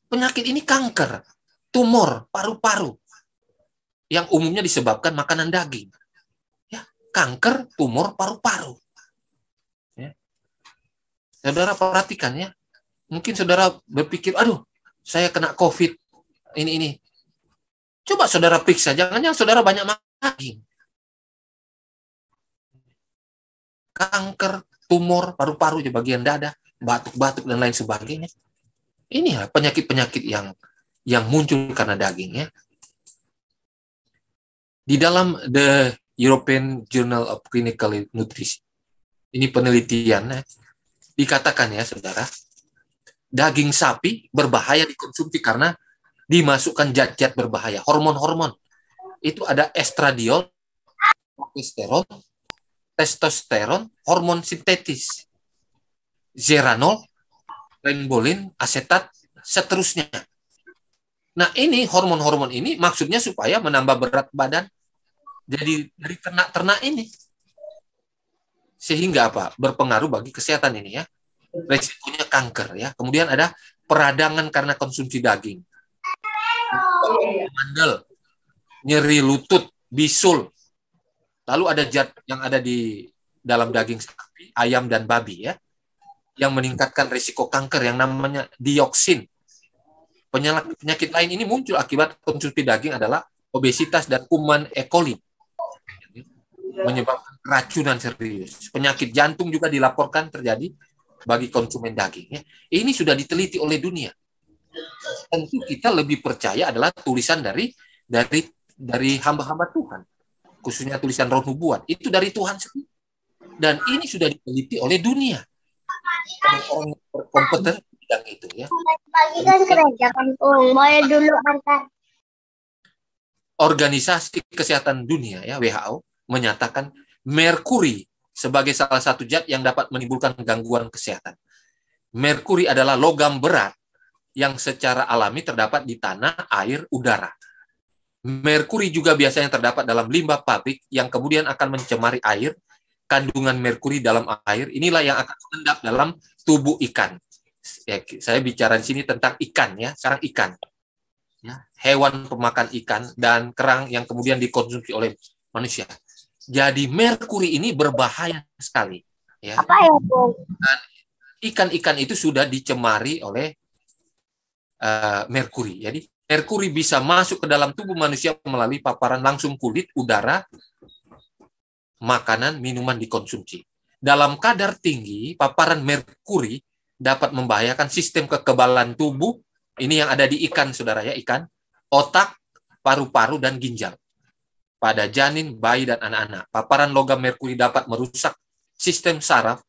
Penyakit ini kanker, tumor paru-paru yang umumnya disebabkan makanan daging. Ya, kanker, tumor paru-paru. Ya. Saudara perhatikan ya. Mungkin saudara berpikir, aduh, saya kena COVID ini. Coba saudara periksa, jangan-jangan saudara banyak makan daging. Kanker, tumor, paru-paru di bagian dada, batuk-batuk dan lain sebagainya. Ini penyakit-penyakit yang muncul karena daging ya. Di dalam The European Journal of Clinical Nutrition, ini penelitian dikatakan ya saudara, daging sapi berbahaya dikonsumsi karena dimasukkan zat-zat berbahaya, hormon-hormon. Itu ada estradiol, kolesterol, testosteron, hormon sintetis, zeranol, lenbolin, asetat, seterusnya. Nah, ini hormon-hormon ini maksudnya supaya menambah berat badan. Jadi dari ternak-ternak ini. Sehingga apa? Berpengaruh bagi kesehatan ini ya. Resikonya kanker ya. Kemudian ada peradangan karena konsumsi daging. Mandel, nyeri lutut, bisul. Lalu ada zat yang ada di dalam daging sapi, ayam dan babi ya, yang meningkatkan risiko kanker yang namanya dioksin. Penyakit lain ini muncul akibat konsumsi daging adalah obesitas dan kuman E. coli, menyebabkan keracunan serius. Penyakit jantung juga dilaporkan terjadi bagi konsumen daging. Ya. Ini sudah diteliti oleh dunia. Tentu kita lebih percaya adalah tulisan dari hamba-hamba Tuhan, khususnya tulisan Roh Nubuat. Itu dari Tuhan sendiri. Dan ini sudah diteliti oleh dunia. Orang yang berkompeten di bidang itu ya. Organisasi Kesehatan Dunia ya, WHO, menyatakan merkuri sebagai salah satu zat yang dapat menimbulkan gangguan kesehatan. Merkuri adalah logam berat yang secara alami terdapat di tanah, air, udara. Merkuri juga biasanya terdapat dalam limbah pabrik yang kemudian akan mencemari air. Kandungan merkuri dalam air inilah yang akan mengendap dalam tubuh ikan. Ya, saya bicara di sini tentang ikan ya, sekarang ikan. Ya, hewan pemakan ikan dan kerang yang kemudian dikonsumsi oleh manusia. Jadi merkuri ini berbahaya sekali. Ya. Apa ya, Bung? Dan ikan-ikan itu sudah dicemari oleh merkuri. Jadi merkuri bisa masuk ke dalam tubuh manusia melalui paparan langsung kulit, udara, makanan, minuman dikonsumsi. Dalam kadar tinggi, paparan merkuri dapat membahayakan sistem kekebalan tubuh. Ini yang ada di ikan, saudara ya, ikan, otak, paru-paru, dan ginjal. Pada janin, bayi, dan anak-anak. Paparan logam merkuri dapat merusak sistem saraf,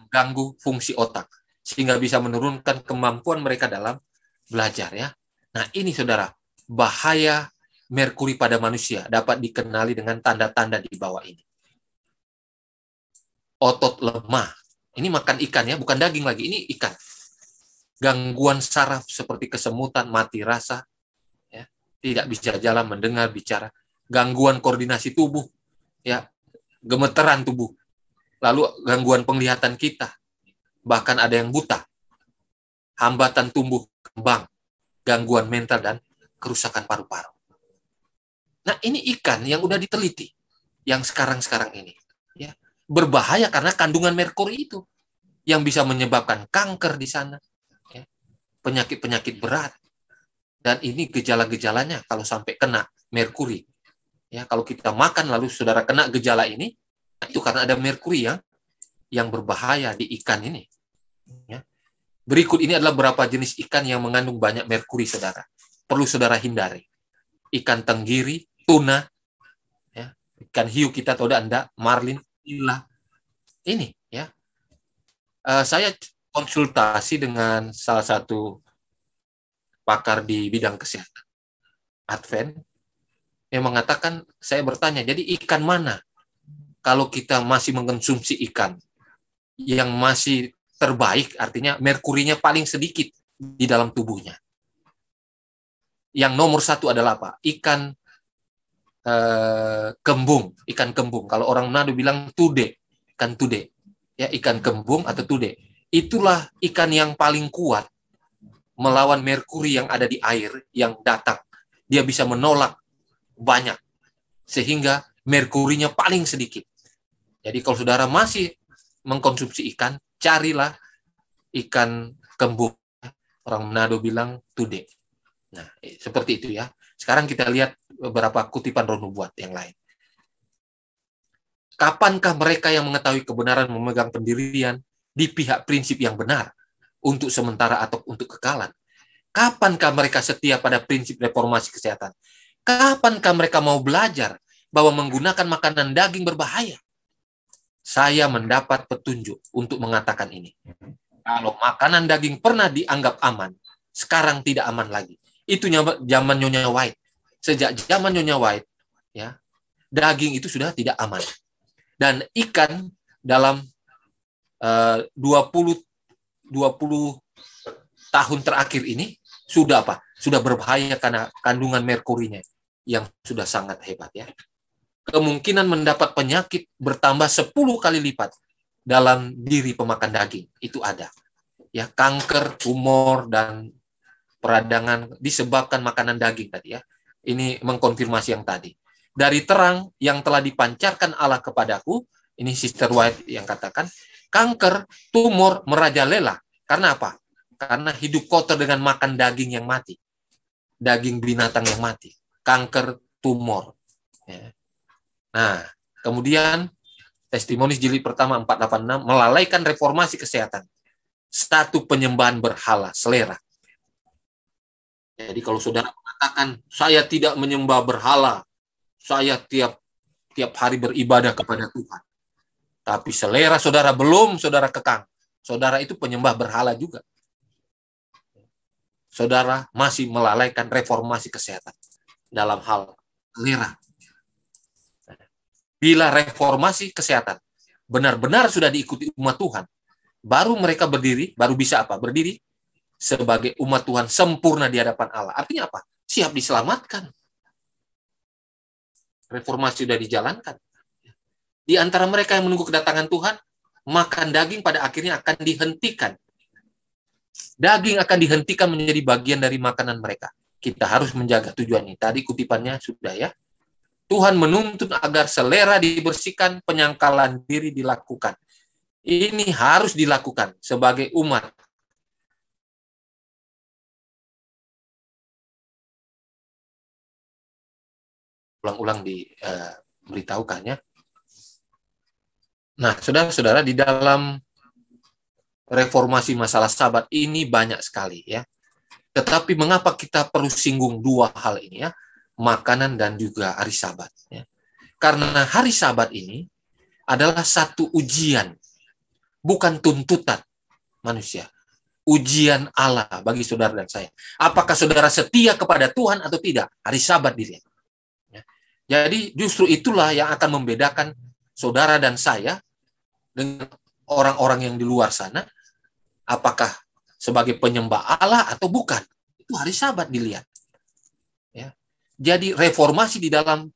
mengganggu fungsi otak sehingga bisa menurunkan kemampuan mereka dalam belajar ya. Nah, ini Saudara, bahaya merkuri pada manusia dapat dikenali dengan tanda-tanda di bawah ini. Otot lemah. Ini makan ikan ya, bukan daging lagi, ini ikan. Gangguan saraf seperti kesemutan, mati rasa, ya, tidak bisa jalan, mendengar, bicara. Gangguan koordinasi tubuh, ya, gemeteran tubuh. Lalu gangguan penglihatan kita, bahkan ada yang buta. Hambatan tumbuh kembang, gangguan mental, dan kerusakan paru-paru. Nah, ini ikan yang udah diteliti, yang sekarang-sekarang ini. Ya, berbahaya karena kandungan merkuri itu, yang bisa menyebabkan kanker di sana, ya, penyakit-penyakit berat. Dan ini gejala-gejalanya kalau sampai kena merkuri. Ya, kalau kita makan lalu Saudara kena gejala ini, itu karena ada merkuri yang berbahaya di ikan ini. Ya. Berikut ini adalah beberapa jenis ikan yang mengandung banyak merkuri, Saudara. Perlu Saudara hindari. Ikan tenggiri, tuna, ya, ikan hiu kita tahu Anda, marlin, nila. Ini, ya. Saya konsultasi dengan salah satu pakar di bidang kesehatan, Advent, yang mengatakan, saya bertanya, jadi ikan mana kalau kita masih mengkonsumsi ikan yang masih terbaik, artinya merkurinya paling sedikit di dalam tubuhnya. Yang nomor satu adalah apa? Ikan kembung, ikan kembung. Kalau orang Manado bilang tude, ikan tude, ya, ikan kembung atau tude. Itulah ikan yang paling kuat melawan merkuri yang ada di air yang datang. Dia bisa menolak banyak sehingga merkurinya paling sedikit. Jadi kalau Saudara masih mengkonsumsi ikan, carilah ikan kembung. Orang Manado bilang tude. Nah, seperti itu ya. Sekarang kita lihat beberapa kutipan Roh Nubuat yang lain. Kapankah mereka yang mengetahui kebenaran memegang pendirian di pihak prinsip yang benar untuk sementara atau untuk kekalan? Kapankah mereka setia pada prinsip reformasi kesehatan? Kapankah mereka mau belajar bahwa menggunakan makanan daging berbahaya? Saya mendapat petunjuk untuk mengatakan ini. Kalau makanan daging pernah dianggap aman, sekarang tidak aman lagi. Itu zaman Nyonya White. Sejak zaman Nyonya White, ya, daging itu sudah tidak aman. Dan ikan dalam 20 tahun terakhir ini sudah apa? Sudah berbahaya karena kandungan merkurinya yang sudah sangat hebat ya. Kemungkinan mendapat penyakit bertambah 10 kali lipat dalam diri pemakan daging. Itu ada. Ya, kanker, tumor, dan peradangan disebabkan makanan daging tadi ya. Ini mengkonfirmasi yang tadi. Dari terang yang telah dipancarkan Allah kepadaku, ini Sister White yang katakan, kanker, tumor merajalela. Karena apa? Karena hidup kotor dengan makan daging yang mati. Daging binatang yang mati. Kanker, tumor. Ya. Nah, kemudian Testimoni Jilid pertama 486 melalaikan reformasi kesehatan. Satu penyembahan berhala, selera. Jadi kalau Saudara mengatakan, saya tidak menyembah berhala, saya tiap hari beribadah kepada Tuhan. Tapi selera Saudara belum Saudara kekang. Saudara itu penyembah berhala juga. Saudara masih melalaikan reformasi kesehatan dalam hal selera. Bila reformasi kesehatan benar-benar sudah diikuti umat Tuhan, baru mereka berdiri, baru bisa apa? Berdiri sebagai umat Tuhan sempurna di hadapan Allah. Artinya apa? Siap diselamatkan. Reformasi sudah dijalankan. Di antara mereka yang menunggu kedatangan Tuhan, makan daging pada akhirnya akan dihentikan. Daging akan dihentikan menjadi bagian dari makanan mereka. Kita harus menjaga tujuan ini. Tadi kutipannya sudah ya. Tuhan menuntut agar selera dibersihkan, penyangkalan diri dilakukan. Ini harus dilakukan sebagai umat. Ulang-ulang diberitahukannya. Nah, saudara-saudara, di dalam reformasi masalah Sabat ini banyak sekali ya. Tetapi mengapa kita perlu singgung dua hal ini ya? Makanan dan juga hari Sabat. Ya. Karena hari Sabat ini adalah satu ujian bukan tuntutan manusia. Ujian Allah bagi saudara dan saya. Apakah saudara setia kepada Tuhan atau tidak? Hari Sabat dilihat. Jadi justru itulah yang akan membedakan saudara dan saya dengan orang-orang yang di luar sana. Apakah sebagai penyembah Allah atau bukan? Itu hari Sabat dilihat. Ya. Jadi reformasi di dalam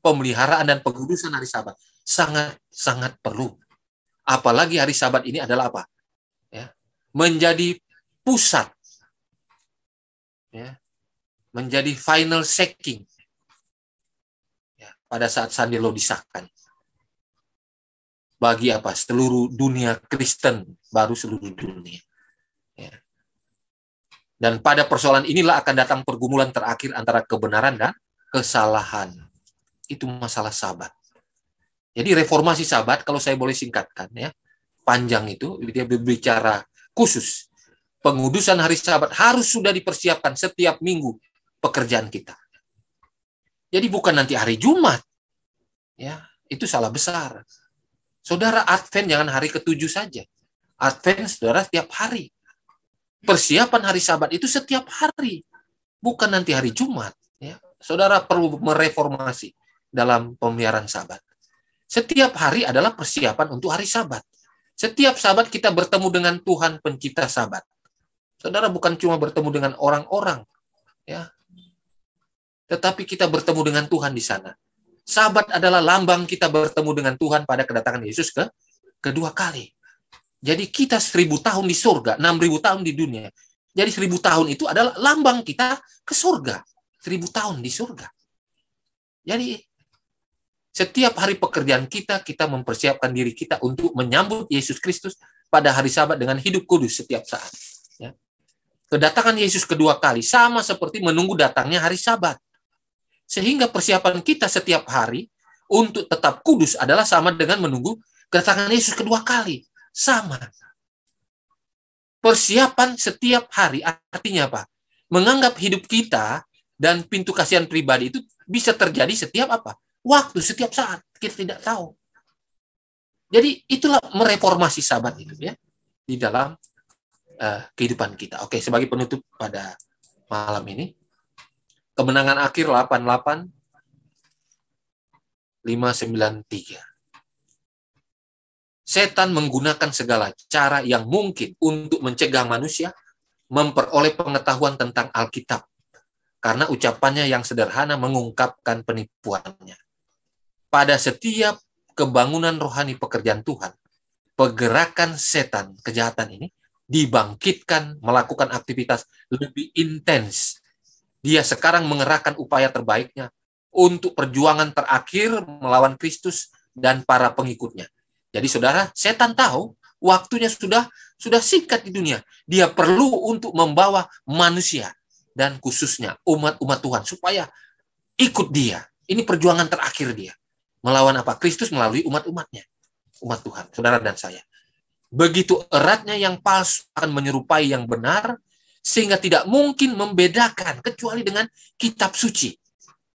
pemeliharaan dan pengudusan hari Sabat sangat perlu. Apalagi hari Sabat ini adalah apa? Ya, menjadi pusat, ya, menjadi final checking, ya, pada saat Sandilo disahkan. Bagi apa? Seluruh dunia Kristen, baru seluruh dunia. Ya. Dan pada persoalan inilah akan datang pergumulan terakhir antara kebenaran dan kesalahan. Itu masalah Sabat. Jadi reformasi Sabat, kalau saya boleh singkatkan, ya, panjang itu, dia berbicara khusus. Pengudusan hari Sabat harus sudah dipersiapkan setiap minggu pekerjaan kita. Jadi bukan nanti hari Jumat. Ya, itu salah besar. Saudara, Advent jangan hari ke-7 saja. Advent, saudara, setiap hari. Persiapan hari Sabat itu setiap hari. Bukan nanti hari Jumat. Ya. Saudara perlu mereformasi dalam pemeliharaan Sabat. Setiap hari adalah persiapan untuk hari Sabat. Setiap Sabat kita bertemu dengan Tuhan pencipta Sabat. Saudara bukan cuma bertemu dengan orang-orang, ya, tetapi kita bertemu dengan Tuhan di sana. Sabat adalah lambang kita bertemu dengan Tuhan pada kedatangan Yesus kedua kali. Jadi kita 1000 tahun di surga, 6000 tahun di dunia. Jadi 1000 tahun itu adalah lambang kita ke surga. 1000 tahun di surga. Jadi setiap hari pekerjaan kita mempersiapkan diri kita untuk menyambut Yesus Kristus pada hari Sabat dengan hidup kudus setiap saat. Ya. Kedatangan Yesus kedua kali sama seperti menunggu datangnya hari Sabat. Sehingga persiapan kita setiap hari untuk tetap kudus adalah sama dengan menunggu kedatangan Yesus kedua kali. Sama. Persiapan setiap hari artinya apa? Menganggap hidup kita dan pintu kasihan pribadi itu bisa terjadi setiap apa? Waktu, setiap saat. Kita tidak tahu. Jadi itulah mereformasi Sabat itu, ya, di dalam kehidupan kita. Oke, sebagai penutup pada malam ini, Kemenangan Akhir 88 593. Setan menggunakan segala cara yang mungkin untuk mencegah manusia memperoleh pengetahuan tentang Alkitab, karena ucapannya yang sederhana mengungkapkan penipuannya. Pada setiap kebangunan rohani pekerjaan Tuhan, pergerakan setan kejahatan ini dibangkitkan melakukan aktivitas lebih intens. Dia sekarang mengerahkan upaya terbaiknya untuk perjuangan terakhir melawan Kristus dan para pengikutnya. Jadi saudara, setan tahu waktunya sudah singkat di dunia. Dia perlu untuk membawa manusia dan khususnya umat-umat Tuhan supaya ikut dia. Ini perjuangan terakhir dia. Melawan apa? Kristus melalui umat-umatnya. Umat Tuhan, saudara dan saya. Begitu eratnya yang palsu akan menyerupai yang benar, sehingga tidak mungkin membedakan kecuali dengan kitab suci.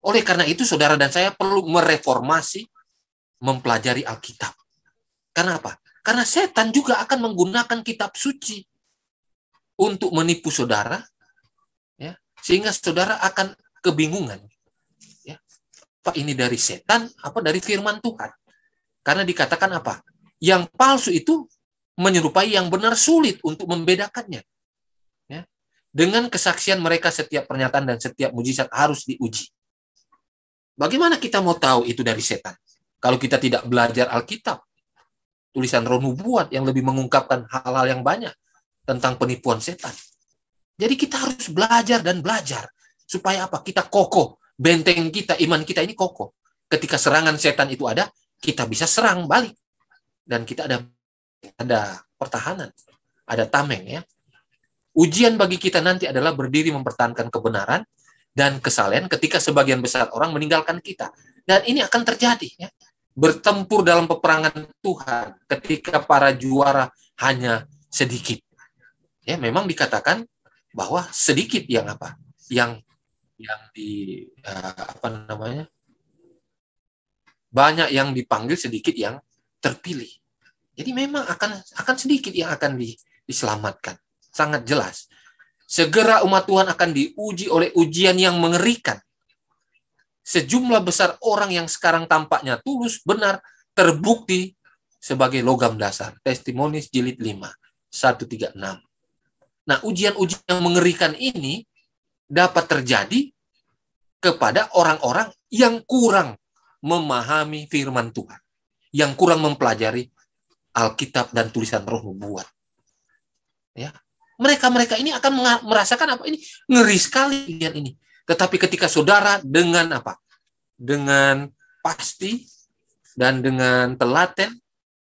Oleh karena itu, saudara dan saya perlu mereformasi, mempelajari Alkitab. Karena apa? Karena setan juga akan menggunakan kitab suci untuk menipu saudara, ya, sehingga saudara akan kebingungan. Apa ini dari setan, apa dari firman Tuhan? Karena dikatakan apa? Yang palsu itu menyerupai yang benar, sulit untuk membedakannya. Ya. Dengan kesaksian mereka setiap pernyataan dan setiap mujizat harus diuji. Bagaimana kita mau tahu itu dari setan? Kalau kita tidak belajar Alkitab, tulisan roh nubuat yang lebih mengungkapkan hal-hal yang banyak tentang penipuan setan. Jadi kita harus belajar dan belajar. Supaya apa? Kita kokoh. Benteng kita, iman kita ini kokoh. Ketika serangan setan itu ada, kita bisa serang balik. Dan kita ada pertahanan. Ada tameng, ya. Ujian bagi kita nanti adalah berdiri mempertahankan kebenaran dan kesalehan ketika sebagian besar orang meninggalkan kita. Dan ini akan terjadi, ya. Bertempur dalam peperangan Tuhan ketika para juara hanya sedikit. Ya, memang dikatakan bahwa sedikit yang apa? Yang banyak yang dipanggil, sedikit yang terpilih. Jadi memang akan sedikit yang akan diselamatkan. Sangat jelas. Segera umat Tuhan akan diuji oleh ujian yang mengerikan. Sejumlah besar orang yang sekarang tampaknya tulus, benar, terbukti sebagai logam dasar. Testimonies jilid 5, 136. Nah, ujian-ujian yang mengerikan ini dapat terjadi kepada orang-orang yang kurang memahami firman Tuhan, yang kurang mempelajari Alkitab dan tulisan Roh Nubuat. Ya, mereka ini akan merasakan apa ini? Ngeri sekali ujian ini. Tetapi ketika saudara dengan apa? Dengan pasti dan dengan telaten,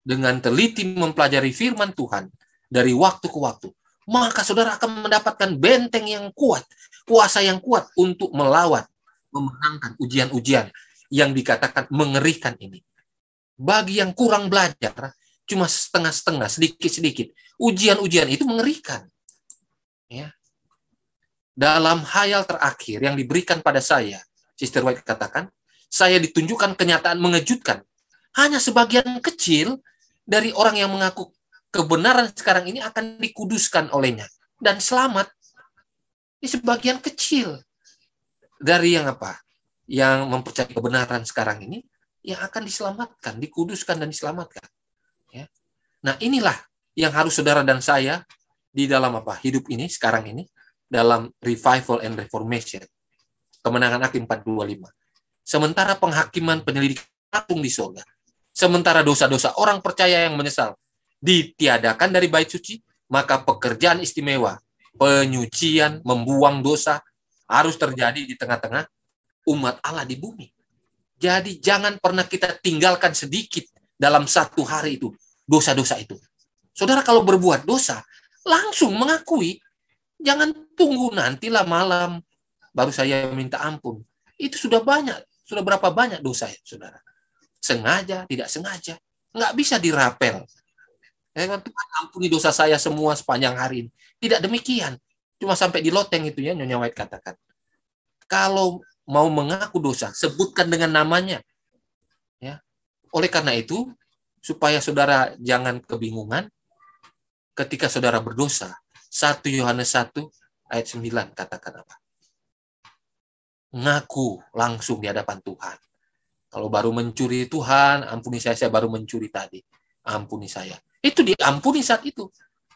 dengan teliti mempelajari firman Tuhan dari waktu ke waktu, maka saudara akan mendapatkan benteng yang kuat, kuasa yang kuat untuk melawan, memenangkan ujian-ujian yang dikatakan mengerikan ini. Bagi yang kurang belajar, cuma setengah-setengah, sedikit-sedikit, ujian-ujian itu mengerikan. Ya. Dalam hayal terakhir yang diberikan pada saya, Sister White katakan, saya ditunjukkan kenyataan mengejutkan. Hanya sebagian kecil dari orang yang mengaku kebenaran sekarang ini akan dikuduskan olehnya dan selamat. Ini sebagian kecil dari yang apa? Yang mempercayai kebenaran sekarang ini yang akan diselamatkan, dikuduskan dan diselamatkan. Ya. Nah, inilah yang harus saudara dan saya di dalam apa? Hidup ini sekarang ini dalam revival and reformation. Kemenangan Hakim 4:25. Sementara penghakiman penyelidikan langsung di surga. Sementara dosa-dosa orang percaya yang menyesal ditiadakan dari bait suci, maka pekerjaan istimewa, penyucian, membuang dosa harus terjadi di tengah-tengah umat Allah di bumi. Jadi jangan pernah kita tinggalkan sedikit dalam satu hari itu, dosa-dosa itu. Saudara kalau berbuat dosa, langsung mengakui. Jangan tunggu nantilah malam, baru saya minta ampun. Itu sudah banyak, sudah berapa banyak dosa ya, saudara. Sengaja, tidak sengaja. Nggak bisa dirapel. Tuhan ampuni dosa saya semua sepanjang hari ini. Tidak demikian. Cuma sampai di loteng itu ya, Nyonya White katakan. Kalau mau mengaku dosa, sebutkan dengan namanya. Ya. Oleh karena itu, supaya saudara jangan kebingungan, ketika saudara berdosa, 1 Yohanes 1 ayat 9 katakan apa? Ngaku langsung di hadapan Tuhan. Kalau baru mencuri, Tuhan, ampuni saya baru mencuri tadi. Ampuni saya. Itu diampuni saat itu.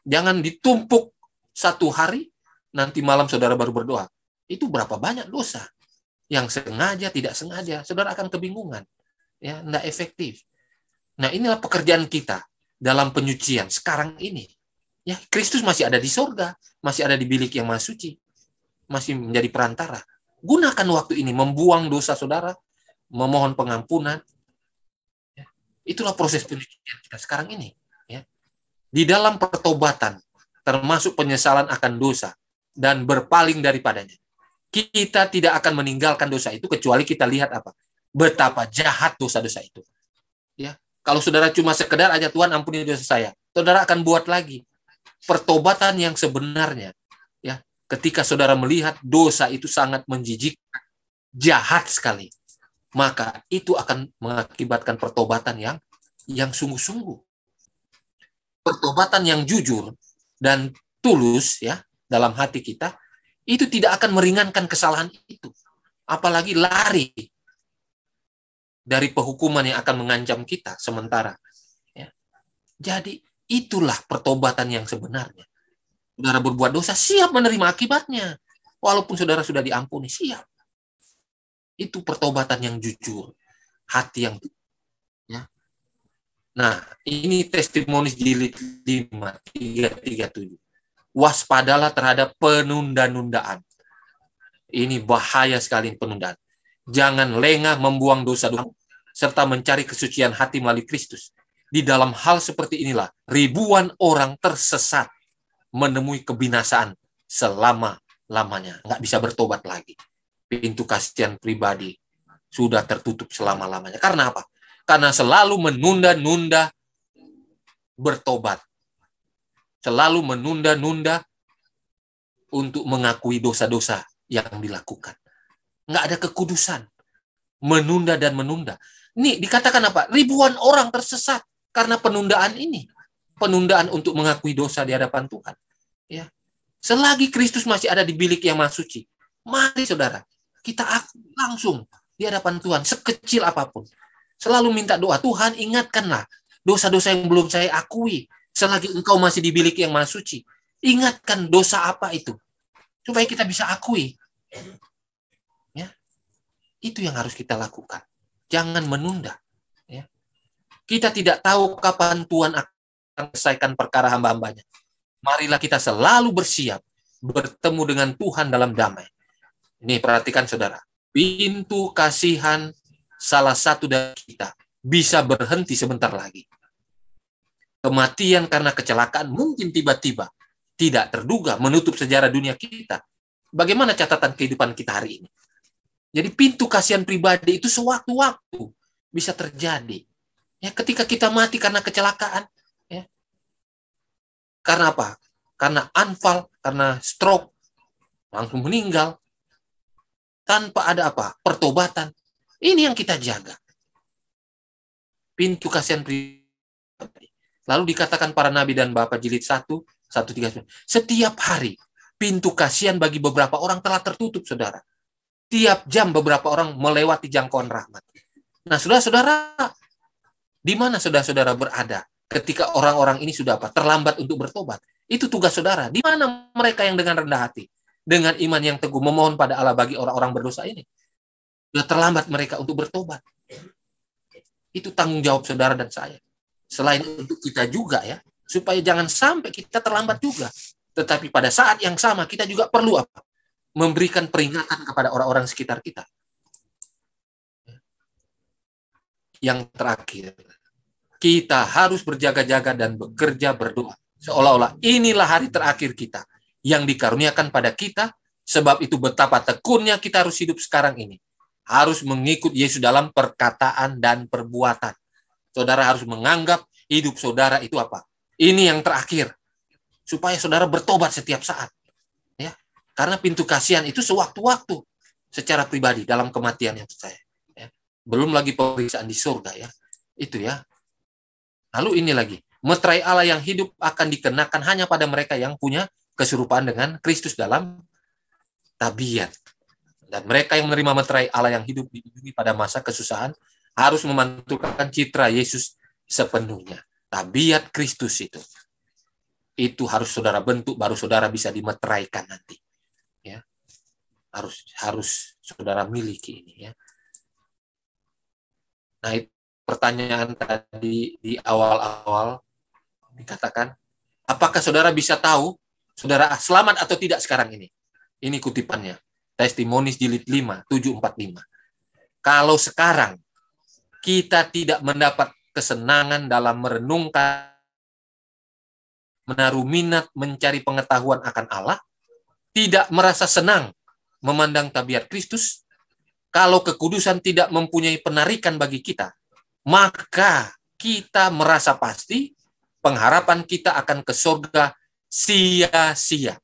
Jangan ditumpuk satu hari, nanti malam saudara baru berdoa. Itu berapa banyak dosa. Yang sengaja, tidak sengaja, saudara akan kebingungan. Ya, tidak efektif. Nah, inilah pekerjaan kita dalam penyucian sekarang ini. Ya, Kristus masih ada di sorga, masih ada di bilik yang maha suci, masih menjadi perantara. Gunakan waktu ini membuang dosa saudara, memohon pengampunan. Ya, itulah proses penyucian kita sekarang ini. Ya. Di dalam pertobatan, termasuk penyesalan akan dosa dan berpaling daripadanya. Kita tidak akan meninggalkan dosa itu kecuali kita lihat apa? Betapa jahat dosa-dosa itu. Ya, kalau saudara cuma sekedar aja Tuhan ampuni dosa saya, saudara akan buat lagi. Pertobatan yang sebenarnya, ya, ketika saudara melihat dosa itu sangat menjijikkan, jahat sekali, maka itu akan mengakibatkan pertobatan yang sungguh-sungguh, pertobatan yang jujur dan tulus, ya, dalam hati kita, itu tidak akan meringankan kesalahan itu, apalagi lari dari penghukuman yang akan mengancam kita sementara. Ya. Jadi itulah pertobatan yang sebenarnya. Saudara berbuat dosa, siap menerima akibatnya. Walaupun saudara sudah diampuni, siap. Itu pertobatan yang jujur. Hati yang ya. Nah, ini testimoni jilid 5, 337. Waspadalah terhadap penunda-nundaan. Ini bahaya sekali penundaan. Jangan lengah membuang dosa-dosa, serta mencari kesucian hati melalui Kristus. Di dalam hal seperti inilah, ribuan orang tersesat menemui kebinasaan selama-lamanya. Nggak bisa bertobat lagi. Pintu kasihan pribadi sudah tertutup selama-lamanya. Karena apa? Karena selalu menunda-nunda bertobat. Selalu menunda-nunda untuk mengakui dosa-dosa yang dilakukan. Nggak ada kekudusan. Menunda dan menunda. Ini dikatakan apa? Ribuan orang tersesat. Karena penundaan ini, penundaan untuk mengakui dosa di hadapan Tuhan. Ya. Selagi Kristus masih ada di bilik yang maha suci, mari saudara, kita langsung di hadapan Tuhan, sekecil apapun. Selalu minta doa, Tuhan ingatkanlah dosa-dosa yang belum saya akui. Selagi engkau masih di bilik yang maha suci, ingatkan dosa apa itu. Supaya kita bisa akui. Ya. Itu yang harus kita lakukan. Jangan menunda. Ya. Kita tidak tahu kapan Tuhan akan selesaikan perkara hamba-hambanya. Marilah kita selalu bersiap bertemu dengan Tuhan dalam damai. Ini perhatikan saudara. Pintu kasihan salah satu dari kita bisa berhenti sebentar lagi. Kematian karena kecelakaan mungkin tiba-tiba, tidak terduga, menutup sejarah dunia kita. Bagaimana catatan kehidupan kita hari ini? Jadi pintu kasihan pribadi itu sewaktu-waktu bisa terjadi. Ya, ketika kita mati karena kecelakaan, ya. Karena apa? Karena anfal, karena stroke, langsung meninggal, tanpa ada apa? Pertobatan. Ini yang kita jaga. Pintu kasihan pribadi. Lalu dikatakan para nabi dan bapa jilid 1:1-3. Setiap hari, pintu kasihan bagi beberapa orang telah tertutup, saudara. Tiap jam beberapa orang melewati jangkauan rahmat. Nah, saudara-saudara, di mana saudara-saudara berada ketika orang-orang ini sudah apa? Terlambat untuk bertobat. Itu tugas saudara. Di mana mereka yang dengan rendah hati, dengan iman yang teguh, memohon pada Allah bagi orang-orang berdosa ini? Sudah terlambat mereka untuk bertobat. Itu tanggung jawab saudara dan saya. Selain untuk kita juga ya, supaya jangan sampai kita terlambat juga. Tetapi pada saat yang sama kita juga perlu apa? Memberikan peringatan kepada orang-orang sekitar kita. Yang terakhir, kita harus berjaga-jaga dan bekerja berdoa. Seolah-olah inilah hari terakhir kita yang dikaruniakan pada kita, sebab itu betapa tekunnya kita harus hidup sekarang ini. Harus mengikut Yesus dalam perkataan dan perbuatan. Saudara harus menganggap hidup saudara itu apa? Ini yang terakhir. Supaya saudara bertobat setiap saat. Ya. Karena pintu kasihan itu sewaktu-waktu. Secara pribadi dalam kematian yang percaya. Ya. Belum lagi pemeriksaan di surga ya. Itu ya. Lalu ini lagi. Meterai Allah yang hidup akan dikenakan hanya pada mereka yang punya keserupaan dengan Kristus dalam tabiat. Dan mereka yang menerima meterai Allah yang hidup di bumi pada masa kesusahan harus memantulkan citra Yesus sepenuhnya. Tabiat Kristus itu harus saudara bentuk, baru saudara bisa dimeteraikan nanti. Ya, harus saudara miliki ini. Ya. Nah, itu pertanyaan tadi di awal-awal dikatakan, apakah saudara bisa tahu saudara selamat atau tidak sekarang ini? Ini kutipannya. Testimonis jilid 5:7-45. Kalau sekarang kita tidak mendapat kesenangan dalam merenungkan, menaruh minat mencari pengetahuan akan Allah, tidak merasa senang memandang tabiat Kristus, kalau kekudusan tidak mempunyai penarikan bagi kita, maka kita merasa pasti pengharapan kita akan ke surga sia-sia.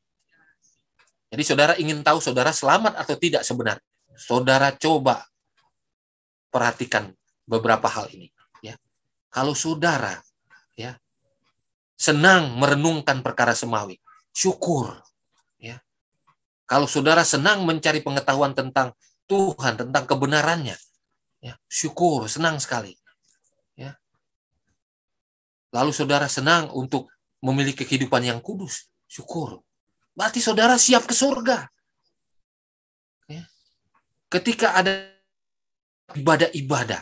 Jadi saudara ingin tahu saudara selamat atau tidak sebenarnya. Saudara coba perhatikan beberapa hal ini. Ya. Kalau saudara ya senang merenungkan perkara semawi, syukur. Ya. Kalau saudara senang mencari pengetahuan tentang Tuhan, tentang kebenarannya, ya, syukur, senang sekali. Ya. Lalu saudara senang untuk memiliki kehidupan yang kudus, syukur. Berarti saudara siap ke surga. Ya. Ketika ada ibadah-ibadah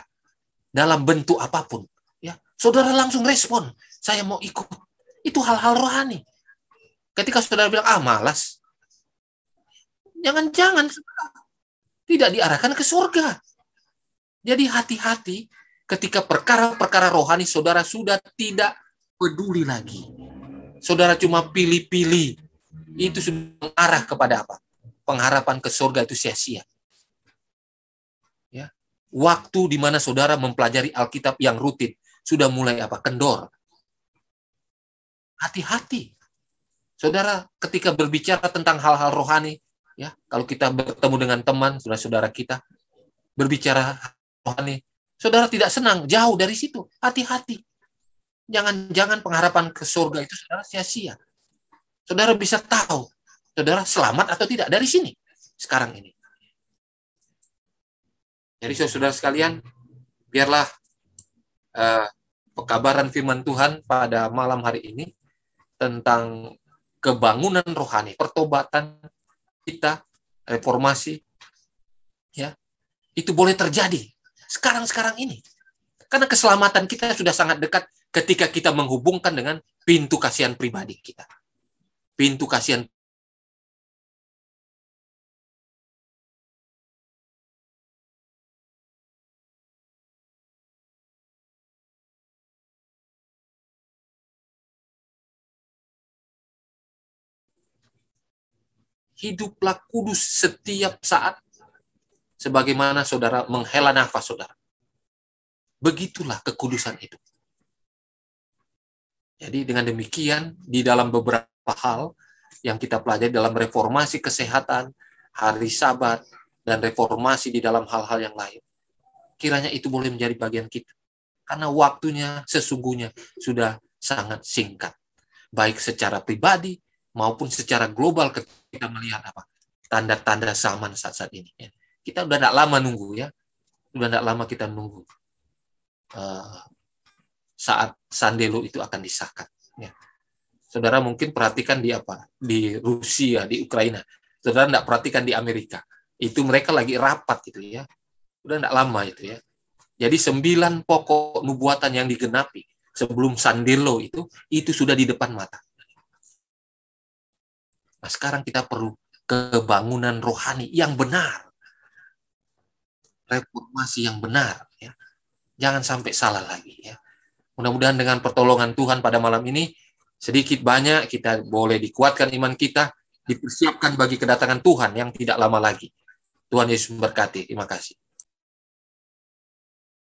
dalam bentuk apapun, ya, saudara langsung respon, saya mau ikut. Itu hal-hal rohani. Ketika saudara bilang, malas, jangan-jangan tidak diarahkan ke surga. Jadi hati-hati ketika perkara-perkara rohani saudara sudah tidak peduli lagi. Saudara cuma pilih-pilih. Itu sudah mengarah kepada apa? Pengharapan ke surga itu sia-sia. Ya. Waktu di mana saudara mempelajari Alkitab yang rutin sudah mulai apa? Kendor. Hati-hati. Saudara ketika berbicara tentang hal-hal rohani, ya, kalau kita bertemu dengan teman, saudara-saudara kita berbicara rohani, saudara tidak senang, jauh dari situ. Hati-hati. Jangan-jangan pengharapan ke surga itu saudara sia-sia. Saudara bisa tahu, saudara selamat atau tidak dari sini, sekarang ini. Jadi saudara sekalian, biarlah pekabaran firman Tuhan pada malam hari ini tentang kebangunan rohani, pertobatan kita, reformasi, ya, itu boleh terjadi sekarang ini. Karena keselamatan kita sudah sangat dekat ketika kita menghubungkan dengan pintu kasihan pribadi kita. Pintu kasihan hiduplah kudus setiap saat sebagaimana saudara menghela nafas saudara. Begitulah kekudusan itu. Jadi dengan demikian, di dalam beberapa hal yang kita pelajari dalam reformasi kesehatan, hari Sabat, dan reformasi di dalam hal-hal yang lain, kiranya itu boleh menjadi bagian kita. Karena waktunya sesungguhnya sudah sangat singkat. Baik secara pribadi maupun secara global ketika kita melihat apa tanda-tanda zaman saat-saat ini. Kita udah tidak lama nunggu ya. Udah tidak lama kita nunggu. Saat Sandelo itu akan disahkan. Ya. Saudara mungkin perhatikan di apa? Di Rusia, di Ukraina. Saudara tidak perhatikan di Amerika. Itu mereka lagi rapat gitu ya. Udah tidak lama itu ya. Jadi 9 pokok nubuatan yang digenapi sebelum Sandelo itu sudah di depan mata. Nah sekarang kita perlu kebangunan rohani yang benar. Reformasi yang benar. Ya. Jangan sampai salah lagi ya. Mudah-mudahan dengan pertolongan Tuhan pada malam ini, sedikit banyak kita boleh dikuatkan iman kita, dipersiapkan bagi kedatangan Tuhan yang tidak lama lagi. Tuhan Yesus memberkati. Terima kasih.